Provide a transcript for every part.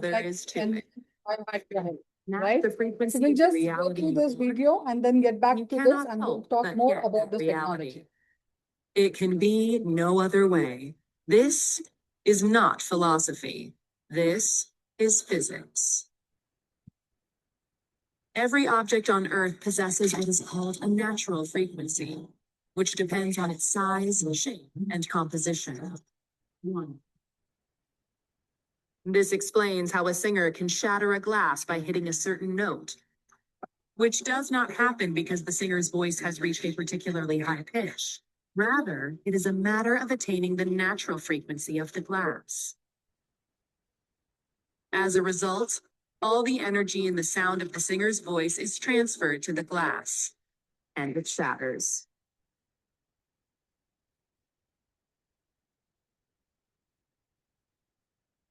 there is to it. Right? The frequency So we'll of just go reality. through this video and then get back You to this cannot and we'll help talk but more get about that this reality. technology. It can be no other way. This is not philosophy. This is physics. Every object on Earth possesses what is called a natural frequency, which depends on its size, shape, and composition. 1. This explains how a singer can shatter a glass by hitting a certain note, which does not happen because the singer's voice has reached a particularly high pitch. Rather, it is a matter of attaining the natural frequency of the glass. As a result, all the energy in the sound of the singer's voice is transferred to the glass, and it shatters.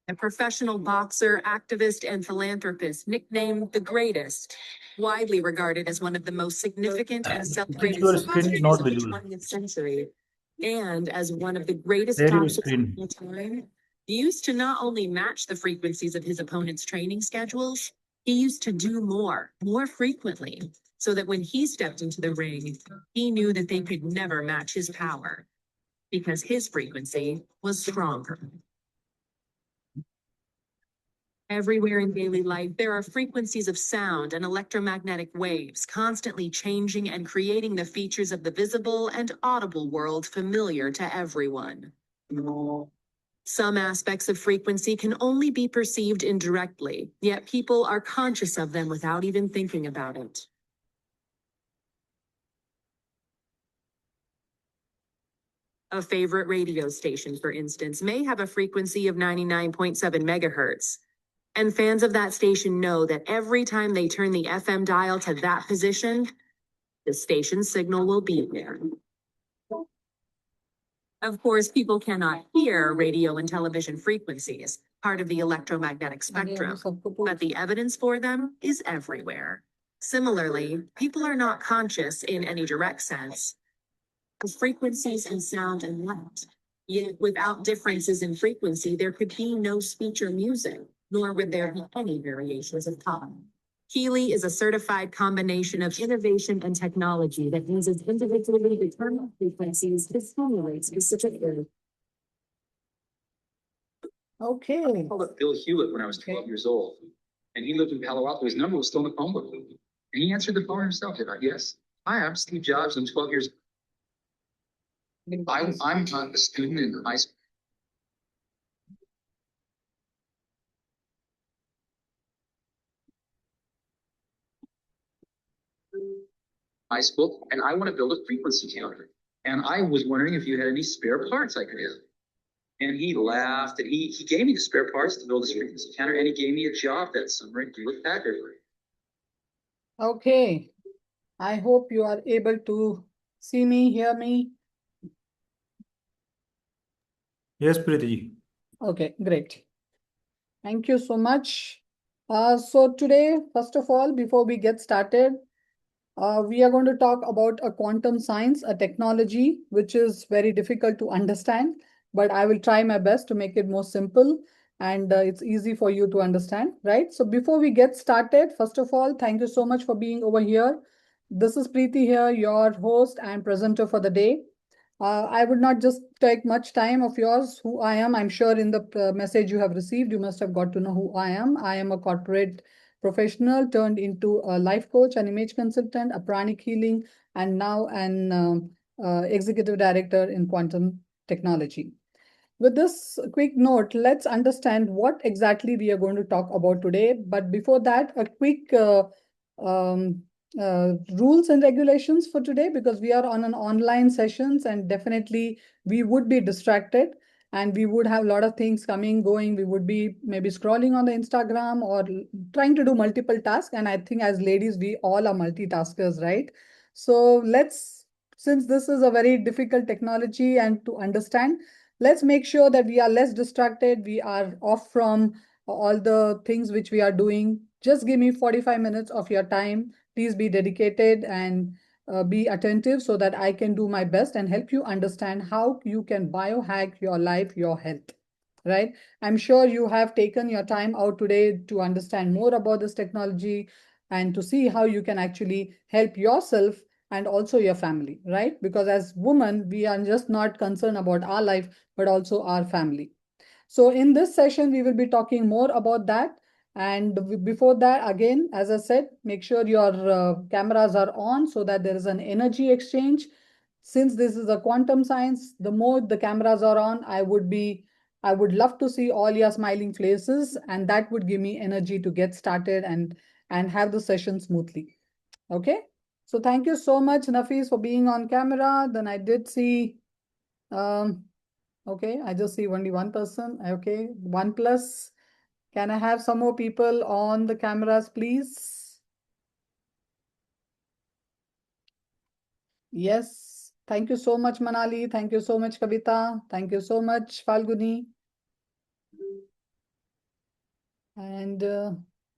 A professional boxer, activist, and philanthropist nicknamed the Greatest, widely regarded as one of the most significant and celebrated Your screen is not of the visible. 20th century, and as one of the greatest There your boxers of screen. all time, used to not only match the frequencies of his opponent's training schedules, he used to do more frequently, so that when he stepped into the ring, he knew that they could never match his power, because his frequency was stronger. Everywhere in daily life, there are frequencies of sound and electromagnetic waves constantly changing and creating the features of the visible and audible world familiar to everyone. Some aspects of frequency can only be perceived indirectly, yet people are conscious of them without even thinking about it. A favorite radio station, for instance, may have a frequency of 99.7 megahertz. And fans of that station know that every time they turn the FM dial to that position, the station signal will be there. Of course, people cannot hear radio and television frequencies, part of the electromagnetic spectrum, but the evidence for them is everywhere. Similarly, people are not conscious in any direct sense of frequencies in sound and light. Yet without differences in frequency, there could be no speech or music, nor would there be any variations of time. Healy is a certified combination of innovation and technology that uses individually determined frequencies to stimulate specific areas. Okay. I called up Bill Hewlett when I was 12 years old, and he lived in Palo Alto. His number was still in the phone book. And he answered the phone himself. Did I? Yes. Hi, I'm Steve Jobs. I'm 12 years old. I'm a student in high school. And I want to build a frequency counter. And I was wondering if you had any spare parts I could have. And he laughed, and he gave me the spare parts to build this frequency counter, and he gave me a job that summer at Healy-Designed. Okay. I hope you are able to see me, hear me. Yes, Preeti. Okay, great. Thank you so much. So today, first of all, before we get started, we are going to talk about a quantum science, a technology, which is very difficult to understand, but I will try my best to make it more simple and it's easy for you to understand, right? So before we get started, first of all, thank you so much for being over here. This is Preeti here, your host and presenter for the day. I would not just take much time of yours, who I am. I'm sure in the message you have received, you must have got to know who I am. I am a corporate professional turned into a life coach, an image consultant, a pranic healing, and now an executive director in quantum technology. With this quick note, let's understand what exactly we are going to talk about today. But before that, a quick um, rules and regulations for today, because we are on an online sessions and definitely we would be distracted and we would have a lot of things coming, going. We would be maybe scrolling on the Instagram or trying to do multiple tasks. And I think as ladies, we all are multitaskers, right? So since this is a very difficult technology and to understand, let's make sure that we are less distracted. We are off from all the things which we are doing. Just give me 45 minutes of your time. Please be dedicated and be attentive so that I can do my best and help you understand how you can biohack your life, your health. right? I'm sure you have taken your time out today to understand more about this technology and to see how you can actually help yourself and also your family, right? Because as women, we are just not concerned about our life, but also our family. So in this session, we will be talking more about that. And before that, again, as I said, make sure your cameras are on so that there is an energy exchange. Since this is a quantum science, the more the cameras are on, I would love to see all your smiling faces, and that would give me energy to get started and have the session smoothly. Okay. So thank you so much, Nafis, for being on camera. Then I did see, okay, I just see only one person. Okay, 1+. Can I have some more people on the cameras, please? Yes. Thank you so much, Manali. Thank you so much, Kavita. Thank you so much, Falguni. And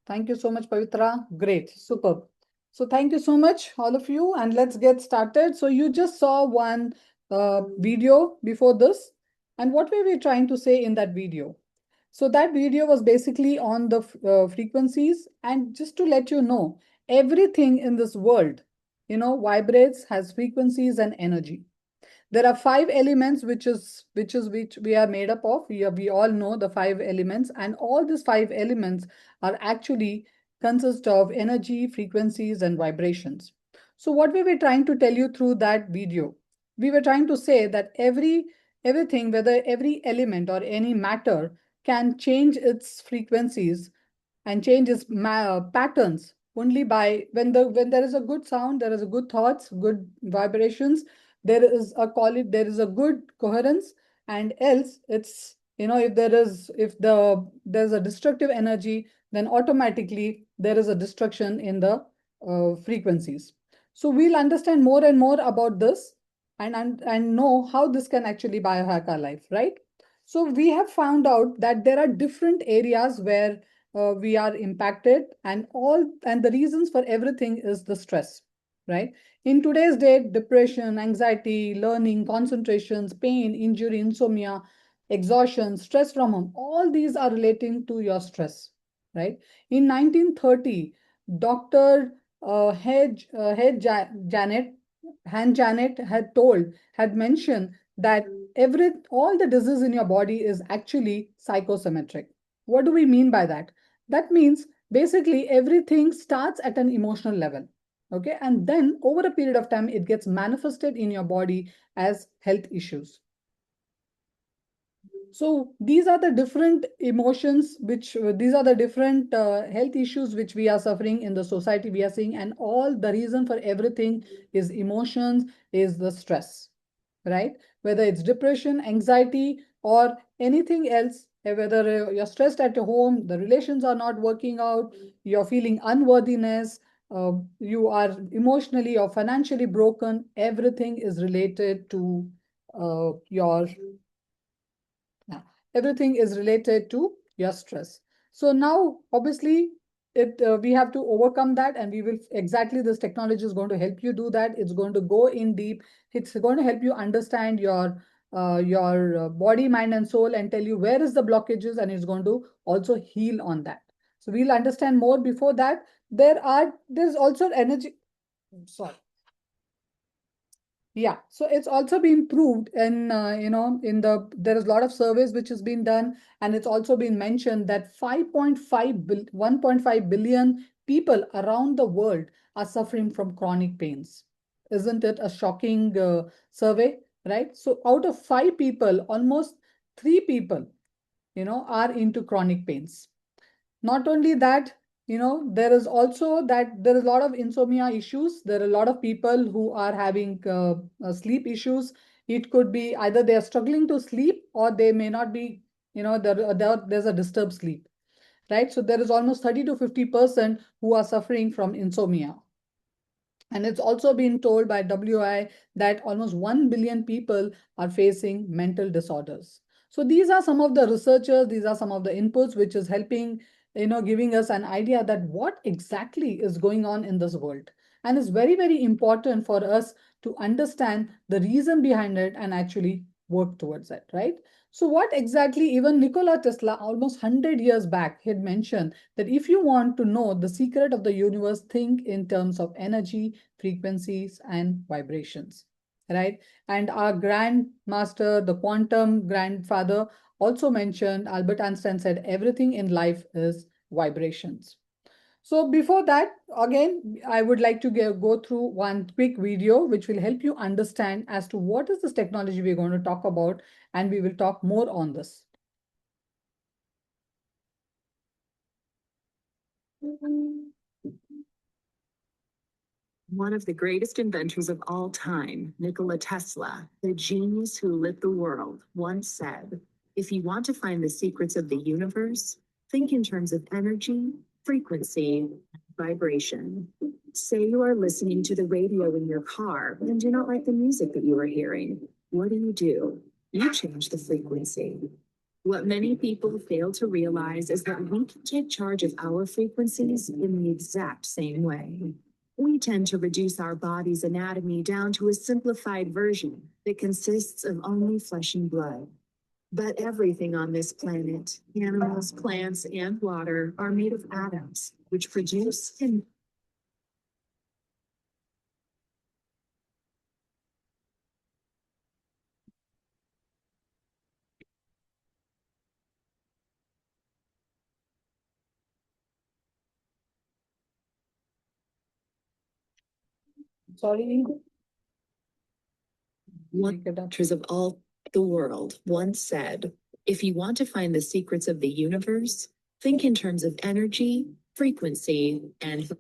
thank you so much, Pavitra. Great, superb. So thank you so much, all of you, and let's get started. So you just saw one video before this, and what were we trying to say in that video? So that video was basically on the frequencies, and just to let you know, everything in this world, vibrates, has frequencies and energy. There are 5 elements which we are made up of. We all know the 5 elements, and all these 5 elements are actually consist of energy, frequencies, and vibrations. So what we were trying to tell you through that video, we were trying to say that everything, whether every element or any matter, can change its frequencies and change its patterns only by when there is a good sound, there is a good thoughts, good vibrations, there is a there is a good coherence, and else it's, if there's a destructive energy, then automatically there is a destruction in the frequencies. So we'll understand more and more about this and know how this can actually biohack our life, right? So we have found out that there are different areas where we are impacted, and the reasons for everything is the stress, right? In today's day, depression, anxiety, learning, concentrations, pain, injury, insomnia, exhaustion, stress from home, all these are relating to your stress, right? In 1930, Dr. Janet Han Janet had mentioned that all the disease in your body is actually psychosomatic. What do we mean by that? That means basically everything starts at an emotional level. Okay. And then over a period of time, it gets manifested in your body as health issues. So these are the different emotions, these are the different health issues which we are suffering in the society we are seeing. And all the reason for everything is emotions, is the stress, right? Whether it's depression, anxiety, or anything else, whether you're stressed at home, the relations are not working out, you're feeling unworthiness, you are emotionally or financially broken, everything is related to your everything is related to your stress. So now, obviously, we have to overcome that, and we will exactly this technology is going to help you do that. It's going to go in deep. It's going to help you understand your body, mind, and soul, and tell you where is the blockages, and it's going to also heal on that. So we'll understand more. Before that, there's also energy. Sorry. Yeah, so it's also been proved in, there is a lot of surveys which has been done, and it's also been mentioned that 1.5 billion people around the world are suffering from chronic pains. Isn't it a shocking survey, right? So out of 5 people, almost 3 people, are into chronic pains. Not only that, there is also that there is a lot of insomnia issues. There are a lot of people who are having sleep issues. It could be either they are struggling to sleep, or they may not be, there's a disturbed sleep, right? So there is almost 30 to 50% who are suffering from insomnia. And it's also been told by WI that almost 1 billion people are facing mental disorders. So these are some of the researchers, these are some of the inputs which is helping, giving us an idea that what exactly is going on in this world. And it's very, very important for us to understand the reason behind it and actually work towards it, right? So what exactly even Nikola Tesla almost 100 years back had mentioned that if you want to know the secret of the universe, think in terms of energy, frequencies, and vibrations, right? And our grandmaster, the quantum grandfather, also mentioned, Albert Einstein said, everything in life is vibrations. So before that, again, I would like to go through one quick video which will help you understand as to what is this technology we're going to talk about, and we will talk more on this. One of the greatest inventors of all time, Nikola Tesla, the genius who lit the world, once said, "If you want to find the secrets of the universe, think in terms of energy, frequency, and vibration. Say you are listening to the radio in your car and do not like the music that you are hearing. What do? You change the frequency." What many people fail to realize is that we can take charge of our frequencies in the exact same way. We tend to reduce our body's anatomy down to a simplified version that consists of only flesh and blood. But everything on this planet, animals, plants, and water, are made of atoms, which produce and Sorry. wonders of all the world once said, "If you want to find the secrets of the universe, think in terms of energy, frequency, and..."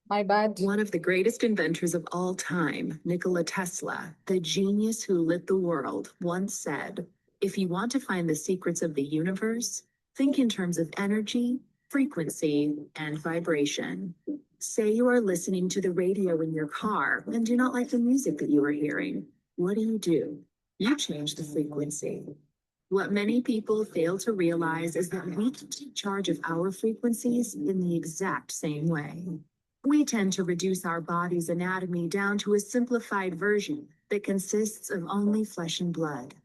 My bad. One of the greatest inventors of all time, Nikola Tesla, the genius who lit the world, once said, "If you want to find the secrets of the universe, think in terms of energy, frequency, and vibration. Say you are listening to the radio in your car and do not like the music that you are hearing. What do? You change the frequency." What many people fail to realize is that we can take charge of our frequencies in the exact same way. We tend to reduce our body's anatomy down to a simplified version that consists of only flesh and blood.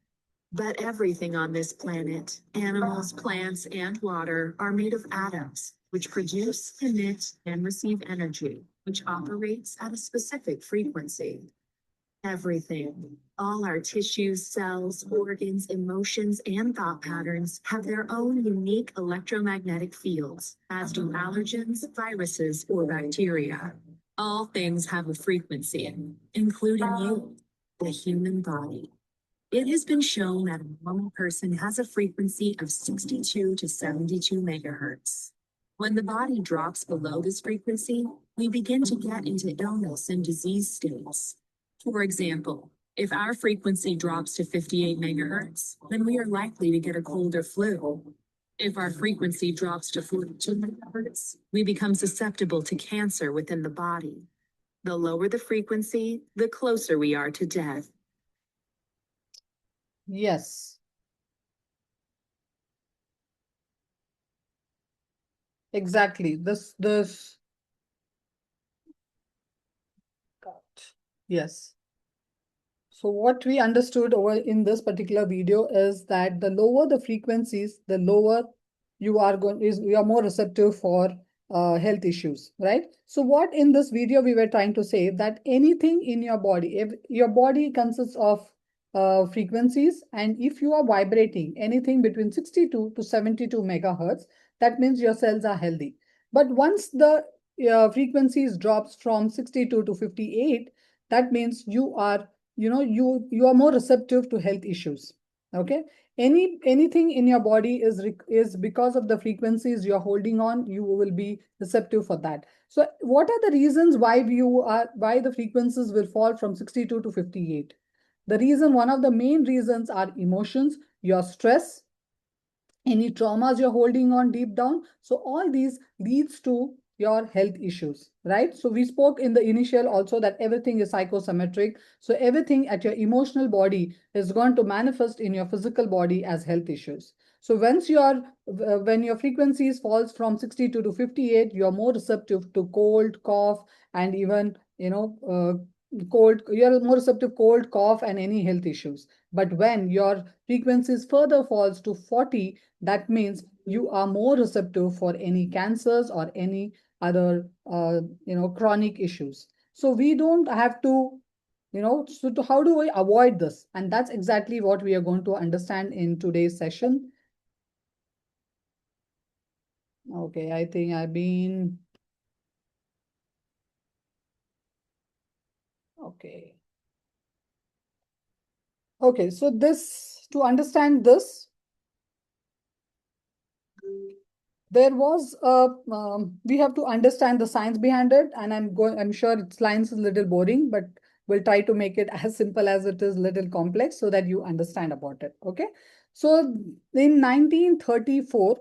But everything on this planet, animals, plants, and water, are made of atoms, which produce, emit, and receive energy, which operates at a specific frequency. Everything, all our tissues, cells, organs, emotions, and thought patterns have their own unique electromagnetic fields, as do allergens, viruses, or bacteria. All things have a frequency, including you, the human body. It has been shown that a normal person has a frequency of 62 to 72 megahertz. When the body drops below this frequency, we begin to get into illness and disease states. For example, if our frequency drops to 58 megahertz, then we are likely to get a cold or flu. If our frequency drops to 42 megahertz, we become susceptible to cancer within the body. The lower the frequency, the closer we are to death. Yes. Exactly. This. Yes. So what we understood over in this particular video is that the lower the frequencies, the lower you are more receptive for health issues, right? So what in this video we were trying to say that anything in your body, if your body consists of frequencies, and if you are vibrating anything between 62 to 72 megahertz, that means your cells are healthy. But once the frequencies drops from 62 to 58, that means you are you are more receptive to health issues. Okay, anything in your body is because of the frequencies you're holding on, you will be receptive for that. So what are the reasons why the frequencies will fall from 62 to 58? The reason, one of the main reasons, are emotions, your stress, any traumas you're holding on deep down. So all these leads to your health issues, right? So we spoke in the initial also that everything is psychosomatic. So everything at your emotional body is going to manifest in your physical body as health issues. So when your frequencies falls from 62 to 58, you're more receptive to cold, cough, and even cold, you're more receptive cold, cough, and any health issues. But when your frequencies further falls to 40, that means you are more receptive for any cancers or any other chronic issues. So we don't have to, how do we avoid this? And that's exactly what we are going to understand in today's session. Okay, I think I've been okay. Okay, so to understand this, we have to understand the science behind it, and I'm sure its science is a little boring, but we'll try to make it as simple as it is little complex so that you understand about it. Okay. So in 1934,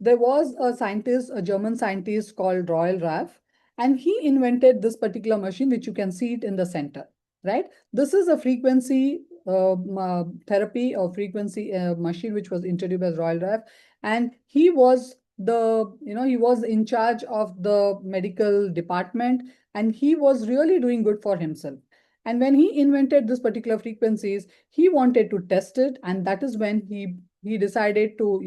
there was a German scientist called Royal Raff, and he invented this particular machine, which you can see it in the center, right? This is a frequency therapy or frequency machine, which was introduced by Royal Raff, and he was he was in charge of the medical department, and he was really doing good for himself. And when he invented this particular frequencies, he wanted to test it, and that is when he decided to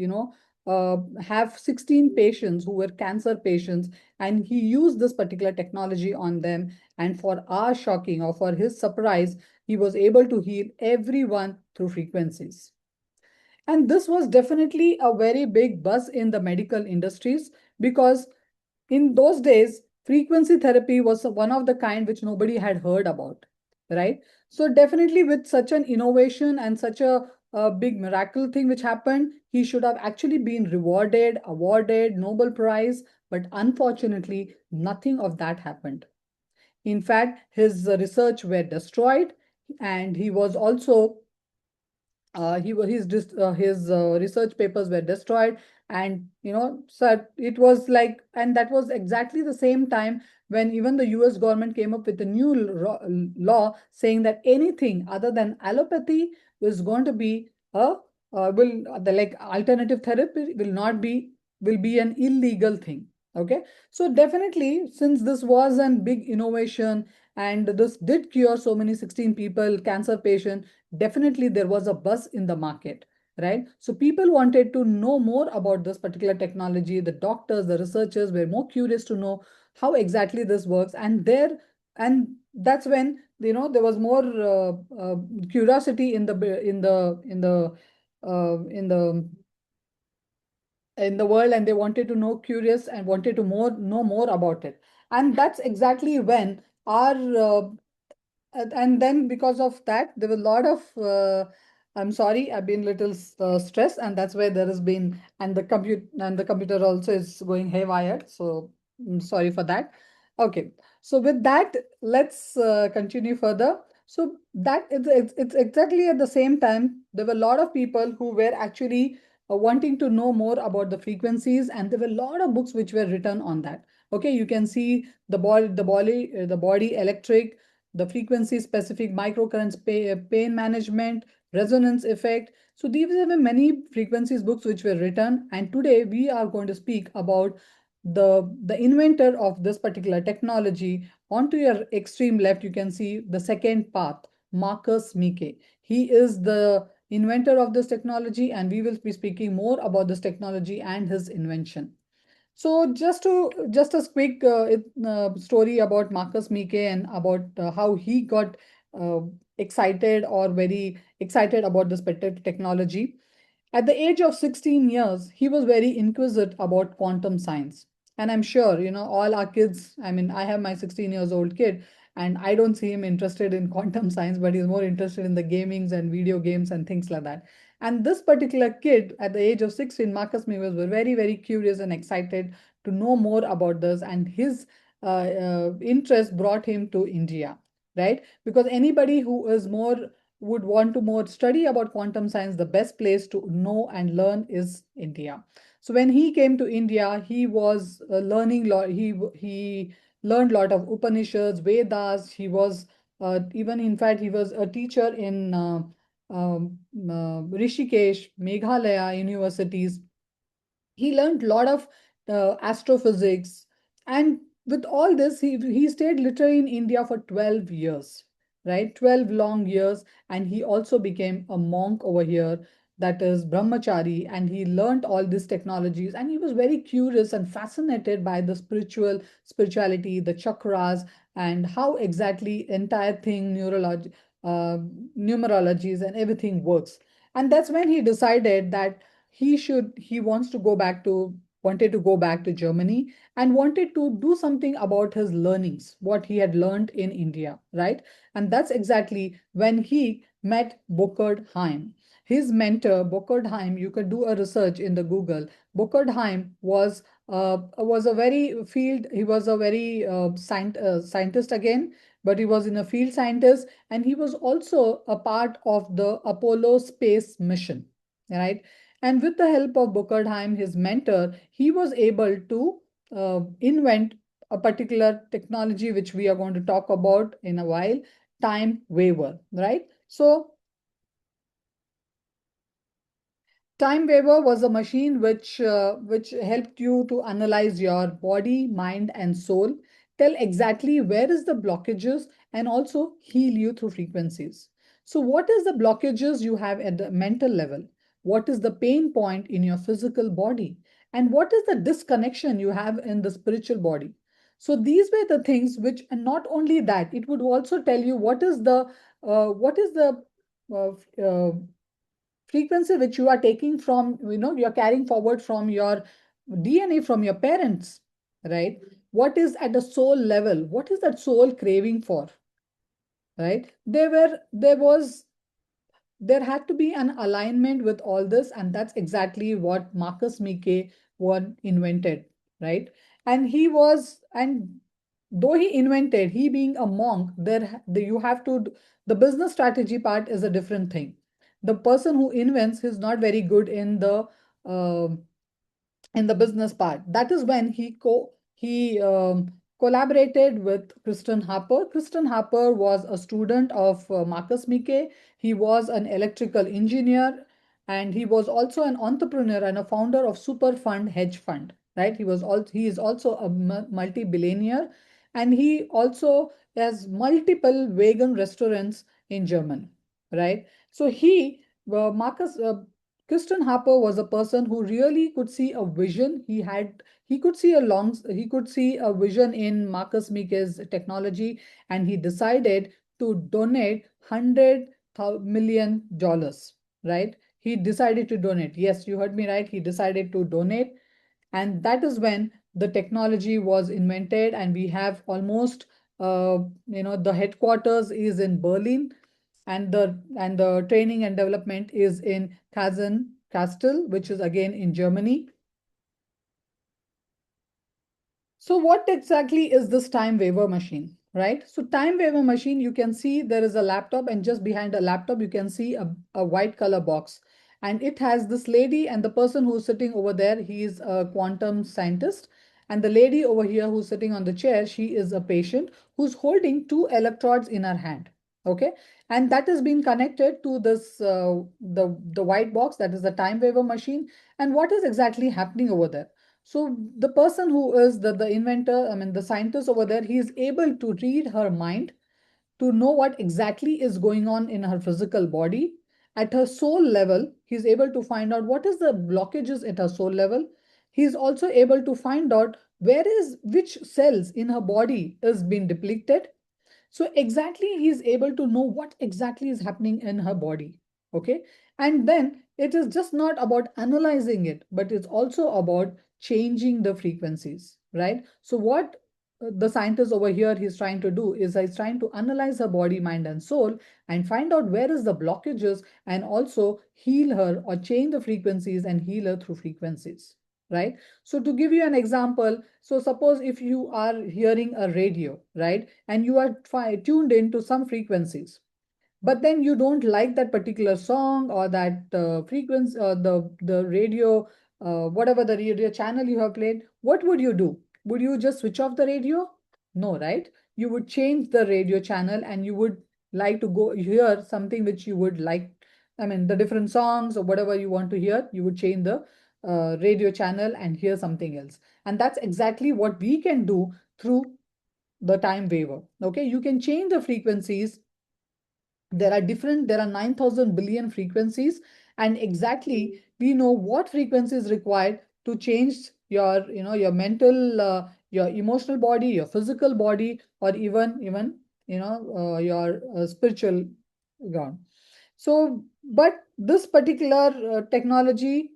have 16 patients who were cancer patients, and he used this particular technology on them. And for our shocking, or for his surprise, he was able to heal everyone through frequencies. And this was definitely a very big buzz in the medical industries, because in those days, frequency therapy was one of the kind which nobody had heard about, right? So definitely with such an innovation and such a big miracle thing which happened, he should have actually been rewarded, awarded Nobel Prize, but unfortunately, nothing of that happened. In fact, his research were destroyed, and he was also his research papers were destroyed. And so it was like, and that was exactly the same time when even the US government came up with a new law saying that anything other than allopathy is going to be a will the like alternative therapy will be an illegal thing. Okay, so definitely, since this was a big innovation and this did cure so many 16 people cancer patient, definitely there was a buzz in the market, right? So people wanted to know more about this particular technology. The doctors, the researchers were more curious to know how exactly this works. And that's when there was more curiosity in the world, and they wanted to know curious and wanted to know more about it. And that's exactly when our and then because of that, there was a lot of I'm sorry, I've been little stressed, and that's why there has been, and the computer also is going haywire. So I'm sorry for that. Okay, so with that, let's continue further. So that it's exactly at the same time there were a lot of people who were actually wanting to know more about the frequencies, and there were a lot of books which were written on that. Okay, you can see the body electric, the frequency specific microcurrents, pain management, resonance effect. So these are the many frequencies books which were written. And today we are going to speak about the inventor of this particular technology. Onto your extreme left, you can see the second path, Marcus Mike. He is the inventor of this technology, and we will be speaking more about this technology and his invention. So just a quick story about Marcus Mike, and about how he got uh, excited, or very excited about this particular technology. At the age of 16 years, he was very inquisitive about quantum science. And I'm sure, all our kids, I mean, I have my 16 years old kid, and I don't see him interested in quantum science, but he's more interested in the gamings and video games and things like that. And this particular kid, at the age of 16, Marcus Mewes, was very, very curious and excited to know more about this. And his interest brought him to India, right? Because anybody who is more would want to more study about quantum science, the best place to know and learn is India. So when he came to India, he was learning lot. He learned a lot of Upanishads, Vedas. He was even, in fact, he was a teacher in Rishikesh, Meghalaya universities. He learned a lot of astrophysics, and with all this, he stayed literally in India for 12 years, right? 12 long years. And he also became a monk over here, that is brahmachari, and he learned all these technologies, and he was very curious and fascinated by the spirituality, the chakras, and how exactly entire thing, uh, numerologies and everything works. And that's when he decided that he wanted to go back to Germany, and wanted to do something about his learnings, what he had learned in India, right? And that's exactly when he met Burkhard Heim. His mentor, Burkhard Heim, you could do a research in the Google. Burkhard Heim was a very field, he was a very scientist again, but he was in a field scientist, and he was also a part of the Apollo space mission, right? And with the help of Burkhard Heim, his mentor, he was able to invent a particular technology which we are going to talk about in a while, time waver, right? So time waver was a machine which helped you to analyze your body, mind, and soul, tell exactly where is the blockages, and also heal you through frequencies. So what is the blockages you have at the mental level? What is the pain point in your physical body? And what is the disconnection you have in the spiritual body? So these were the things which, and not only that, it would also tell you what is the uh, uh, frequency which you are taking from, you're carrying forward from your DNA, from your parents, right? What is at the soul level? What is that soul craving for, right? There had to be an alignment with all this, and that's exactly what Marcus Mike one invented, right? And though he invented, he being a monk, you have to, the business strategy part is a different thing. The person who invents is not very good uh, in the business part. That is when he collaborated with Kristen Harper. Kristen Harper was a student of Marcus Mike. He was an electrical engineer, and he was also an entrepreneur and a founder of Super Fund hedge fund. Right? He is also a multi-billionaire, and he also has multiple vegan restaurants in Germany. Right? So Marcus Kristen Harper was a person who really could see a vision. He could see a vision in Marcus Mike's technology, and he decided to donate $100 million, right? He decided to donate. Yes, you heard me right. He decided to donate. And that is when the technology was invented, and we have almost, the headquarters is in Berlin, and the training and development is in Kazen Castle, which is again in Germany. So what exactly is this time waver machine, right? So time waver machine, you can see there is a laptop, and just behind a laptop, you can see a white color box. And it has this lady, and the person who's sitting over there, he is a quantum scientist. And the lady over here who's sitting on the chair, she is a patient who's holding two electrodes in her hand. Okay. And that is being connected to the white box, that is the time waver machine. And what is exactly happening over there? So the person who is the inventor, I mean, the scientist over there, he is able to read her mind, to know what exactly is going on in her physical body. At her soul level, he's able to find out what is the blockages at her soul level. He's also able to find out which cells in her body is being depleted. So exactly he is able to know what exactly is happening in her body. Okay. And then it is just not about analyzing it, but it's also about changing the frequencies, right? So what the scientist over here he's trying to do is he's trying to analyze her body, mind, and soul, and find out where is the blockages, and also heal her or change the frequencies and heal her through frequencies, right? So to give you an example, so suppose if you are hearing a radio, right, and you are tuned into some frequencies, but then you don't like that particular song or that frequency or the radio, whatever the radio channel you have played, what would you do? Would you just switch off the radio? No, right? You would change the radio channel, and you would like to go hear something which you would like. I mean, the different songs or whatever you want to hear, you would change the radio channel and hear something else. And that's exactly what we can do through the time waiver. Okay, you can change the frequencies. There are 9,000 billion frequencies, and exactly we know what frequency is required to change your, your mental, your emotional body, your physical body, or even your spiritual ground. So, but this particular technology,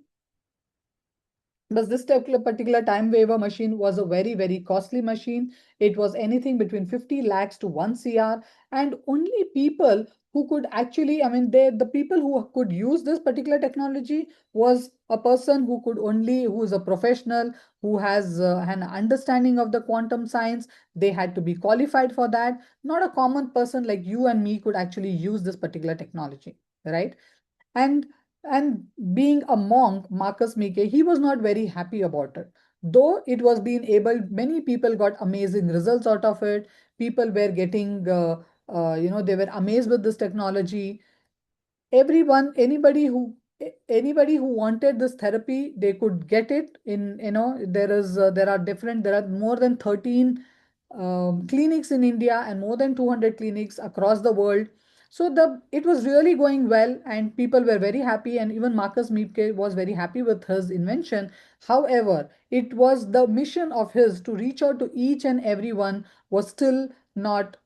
but this particular time waiver machine was a very, very costly machine. It was anything between 50 lakhs to 1 CR, and only people who could actually, the people who could use this particular technology was a person who is a professional, who has an understanding of the quantum science. They had to be qualified for that. Not a common person like you and me could actually use this particular technology, right? And and being a monk, Marcus Mike, he was not very happy about it. Though it was being able, many people got amazing results out of it. People were getting, they were amazed with this technology. Anybody who wanted this therapy, they could get it in, there are more than 13 clinics in India and more than 200 clinics across the world. So it was really going well, and people were very happy, and even Marcus Miepke was very happy with his invention. However, it was the mission of his to reach out to each and everyone was still not,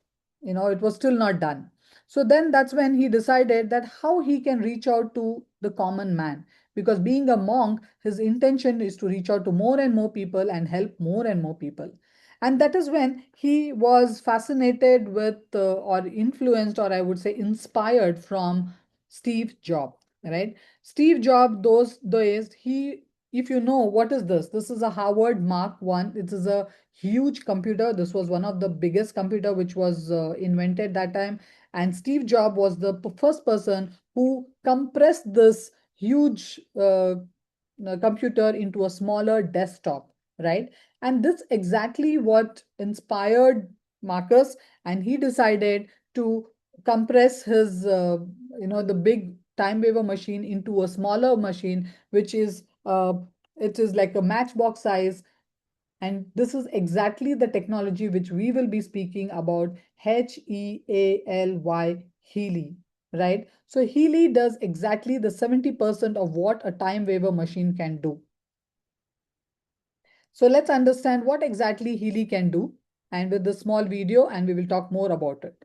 it was still not done. So then that's when he decided that how he can reach out to the common man. Because being a monk, his intention is to reach out to more and more people and help more and more people. And that is when he was fascinated with, or influenced, or I would say inspired from Steve Jobs, right? Steve Jobs, those days, if you know what is this, this is a Harvard Mark One. It is a huge computer. This was one of the biggest computer which was invented that time. And Steve Jobs was the first person who compressed this huge computer into a smaller desktop, right? And this exactly what inspired Marcus, and he decided to compress his, the big time waiver machine into a smaller machine, which is, it is like a matchbox size. And this is exactly the technology which we will be speaking about, Healy, Healy, right? So Healy does exactly the 70% of what a time waiver machine can do. So let's understand what exactly Healy can do, and with this small video, and we will talk more about it.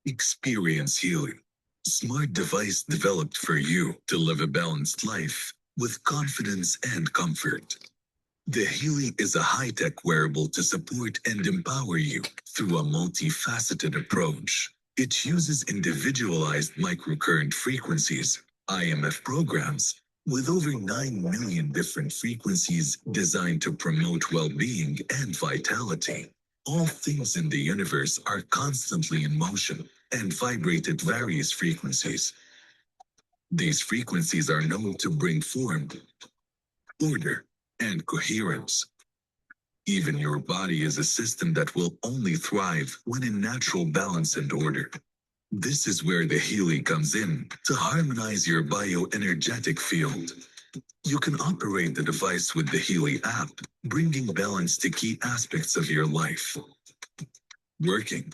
Experience Healy, smart device developed for you to live a balanced life with confidence and comfort. The Healy is a high-tech wearable to support and empower you through a multifaceted approach. It uses individualized microcurrent frequencies, IMF programs, with over 9 million different frequencies designed to promote well-being and vitality. All things in the universe are constantly in motion and vibrate at various frequencies. These frequencies are known to bring form, order, and coherence. Even your body is a system that will only thrive when in natural balance and order. This is where the Healy comes in to harmonize your bioenergetic field. You can operate the device with the Healy app, bringing balance to key aspects of your life. Working,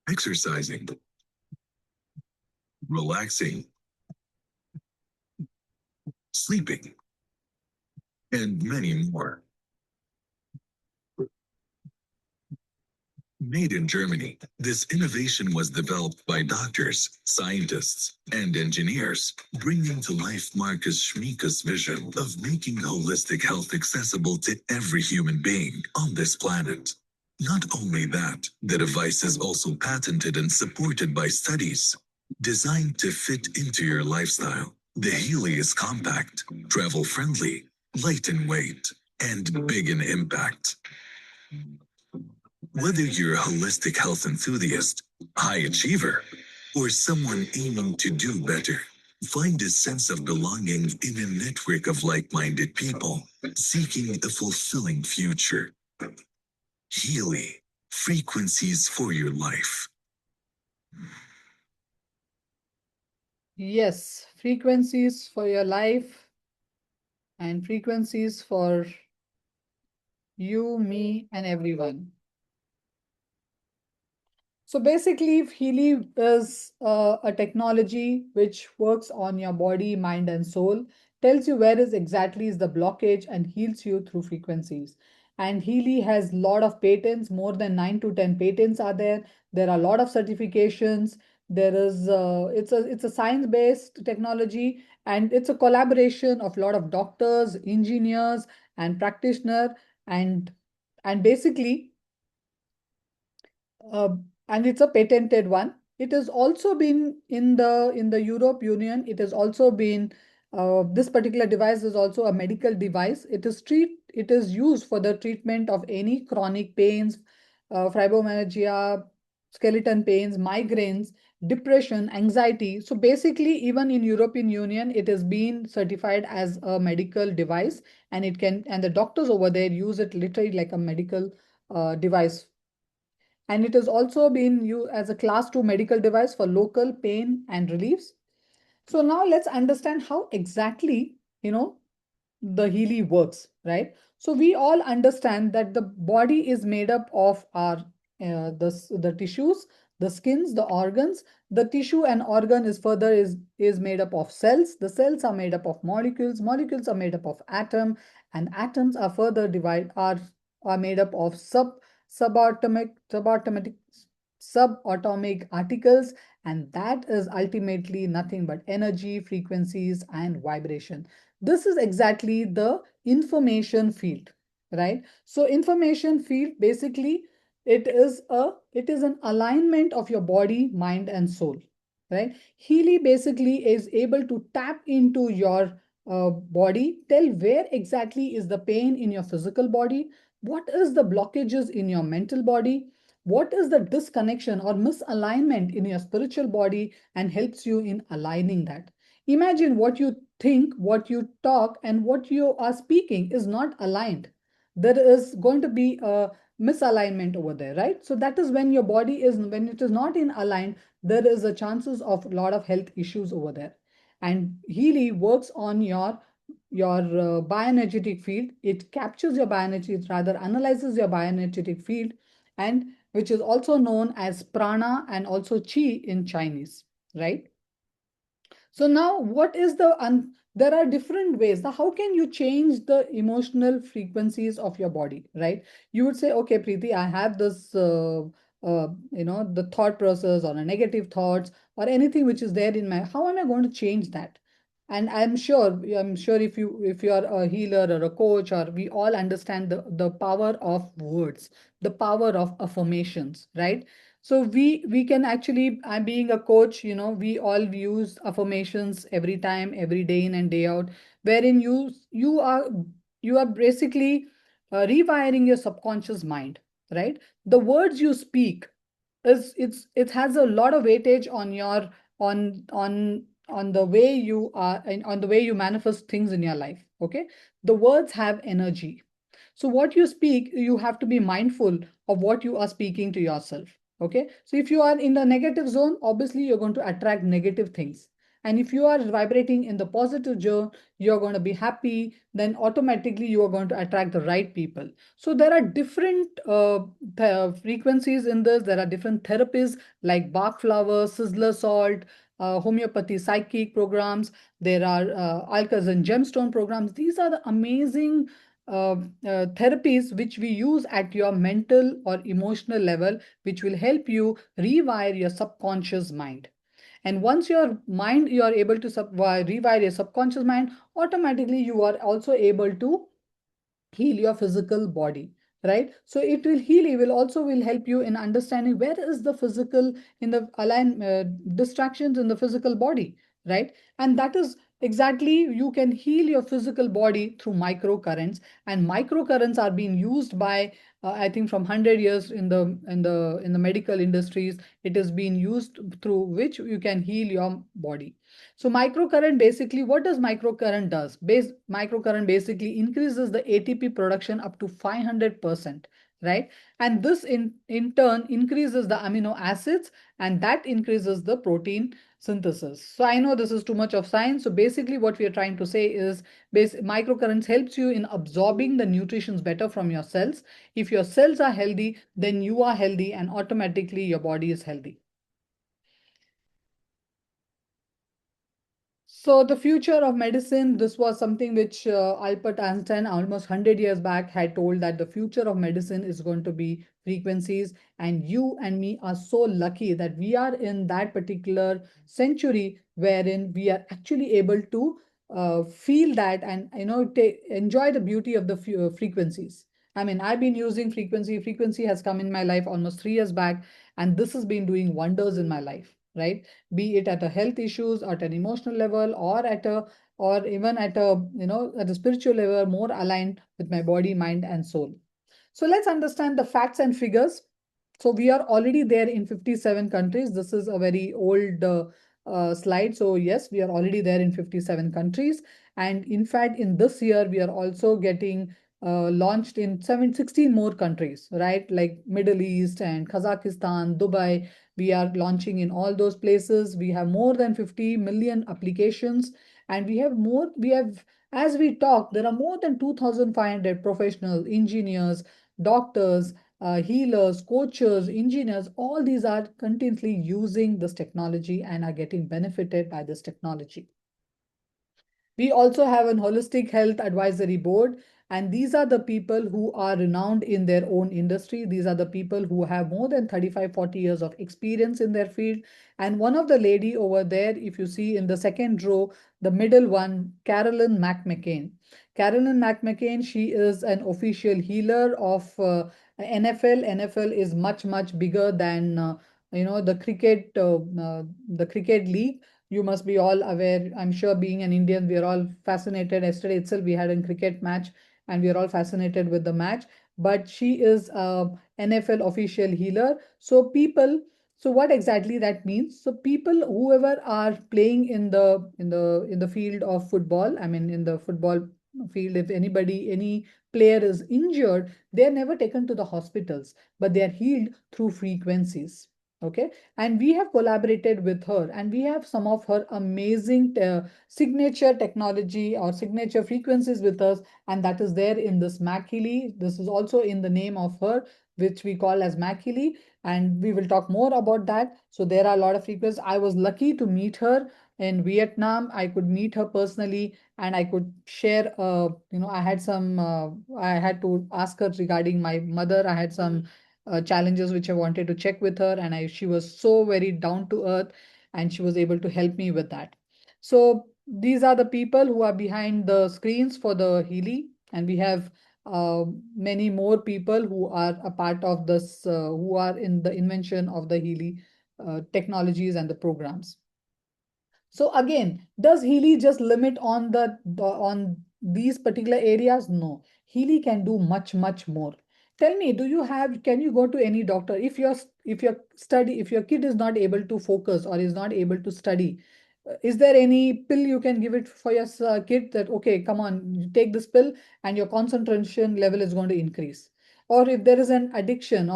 exercising, relaxing, sleeping, and many more. Made in Germany, this innovation was developed by doctors, scientists, and engineers, bringing to life Marcus Schmieka's vision of making holistic health accessible to every human being on this planet. Not only that, the device is also patented and supported by studies. Designed to fit into your lifestyle, the Healy is compact, travel-friendly, light in weight, and big in impact. Whether you're a holistic health enthusiast, high achiever, or someone aiming to do better, find a sense of belonging in a network of like-minded people seeking a fulfilling future. Healy, frequencies for your life. Yes, frequencies for your life. and frequencies for you, me, and everyone. So basically, Healy is a technology which works on your body, mind, and soul, tells you where is exactly is the blockage and heals you through frequencies. And Healy has a lot of patents, more than 9 to 10 patents are there. There are a lot of certifications. There is it's a science-based technology, and it's a collaboration of a lot of doctors, engineers, and practitioner, and basically uh, and it's a patented one. It has also been in the Europe Union. It has also been this particular device is also a medical device. It is used for the treatment of any chronic pains, fibromyalgia, skeleton pains, migraines, depression, anxiety. So basically, even in European Union, it has been certified as a medical device, and the doctors over there use it literally like a medical device, and it has also been used as a class 2 medical device for local pain and reliefs. So now let's understand how exactly, the Healy works, right? So we all understand that the body is made up of the tissues, the skins, the organs. The tissue and organ is made up of cells. The cells are made up of molecules. Molecules are made up of and atoms are further are made up of subatomic subatomic particles, and that is ultimately nothing but energy, frequencies, and vibration. This is exactly the information field, right? So information field basically it is an alignment of your body, mind, and soul, right? Healy basically is able to tap into your body, tell where exactly is the pain in your physical body, what is the blockages in your mental body, what is the disconnection or misalignment in your spiritual body, and helps you in aligning that. Imagine what you think, what you talk, and what you are speaking is not aligned. There is going to be a misalignment over there, right? So that is when it is not in aligned, there is a chances of a lot of health issues over there. And Healy works on your bioenergetic field. It captures your bioenergy, it rather analyzes your bioenergetic field, and which is also known as prana and also chi in Chinese, right? So now what is there are different ways. Now, how can you change the emotional frequencies of your body, right? You would say, okay, Preeti, I have this, the thought process or a negative thoughts or anything which is there in my, how am I going to change that? And I'm sure if you are a healer or a coach, or we all understand the power of words, the power of affirmations, right? So we can actually, I'm being a coach, we all use affirmations every time, every day in and day out, wherein you are basically rewiring your subconscious mind, right? The words you speak it has a lot of weightage on your on the way you are and on the way you manifest things in your life. Okay, the words have energy. So what you speak, you have to be mindful of what you are speaking to yourself. Okay, so if you are in the negative zone, obviously you're going to attract negative things. And if you are vibrating in the positive zone, you're going to be happy, then automatically you are going to attract the right people. So there are different frequencies in this. There are different therapies like Bach flower, sizzler salt, homeopathy psychic programs. There are alkas and gemstone programs. These are the amazing therapies which we use at your mental or emotional level, which will help you rewire your subconscious mind. And once you are able to rewire your subconscious mind, automatically you are also able to heal your physical body, right? So it will also will help you in understanding where is the physical in the align distractions in the physical body, right? And that is exactly, you can heal your physical body through microcurrents. And microcurrents are being used by I think from 100 years in the medical industries. It is being used through which you can heal your body. So microcurrent basically, what does microcurrent does? Microcurrent basically increases the ATP production up to 500%, right? And this in turn increases the amino acids, and that increases the protein synthesis. So I know this is too much of science. So basically what we are trying to say is microcurrents helps you in absorbing the nutritions better from your cells. If your cells are healthy, then you are healthy and automatically your body is healthy. So the future of medicine, this was something which Albert Einstein almost 100 years back had told, that the future of medicine is going to be frequencies. And you and me are so lucky that we are in that particular century wherein we are actually able to feel that and enjoy the beauty of the frequencies. I mean, I've been using frequency. Frequency has come in my life almost 3 years back, and this has been doing wonders in my life, right? Be it at a health issues, at an emotional level, or even at a at a spiritual level, more aligned with my body, mind, and soul. So let's understand the facts and figures. So we are already there in 57 countries. This is a very old slide. So yes, we are already there in 57 countries. And in fact, in this year, we are also getting launched in 16 more countries, right? Like Middle East and Kazakhstan, Dubai. We are launching in all those places. We have more than 50 million applications. And as we talk, there are more than 2,500 professional engineers, doctors, healers, coaches, engineers, all these are continuously using this technology and are getting benefited by this technology. We also have an holistic health advisory board, and these are the people who are renowned in their own industry. These are the people who have more than 35-40 years of experience in their field. And one of the lady over there, if you see in the second row, the middle one, Carolyn McMcCain. Carolyn McMcCain, she is an official healer of NFL. NFL is much, much bigger than the cricket league. You must be all aware. I'm sure, being an Indian, we are all fascinated. Yesterday itself, we had a cricket match, and we are all fascinated with the match. But she is a NFL official healer. So what exactly that means? So people, whoever are playing in the field of football, I mean, in the football field, if any player is injured, they are never taken to the hospitals, but they are healed through frequencies. Okay, and we have collaborated with her, and we have some of her amazing signature technology or signature frequencies with us, and that is there in this Healy. This is also in the name of her, which we call as Healy, and we will talk more about that. So there are a lot of frequencies. I was lucky to meet her in Vietnam. I could meet her personally, and I could share. I had to ask her regarding my mother. I had some challenges which I wanted to check with her, and she was so very down to earth, and she was able to help me with that. So these are the people who are behind the screens for the Healy, and we have many more people who are a part of this, who are in the invention of the Healy technologies and the programs. So again, does Healy just limit on on these particular areas? No, Healy can do much, much more. Tell me, can you go to any doctor if your kid is not able to focus or is not able to study? Is there any pill you can give it for your kid that, okay, come on, you take this pill and your concentration level is going to increase? Or if there is an addiction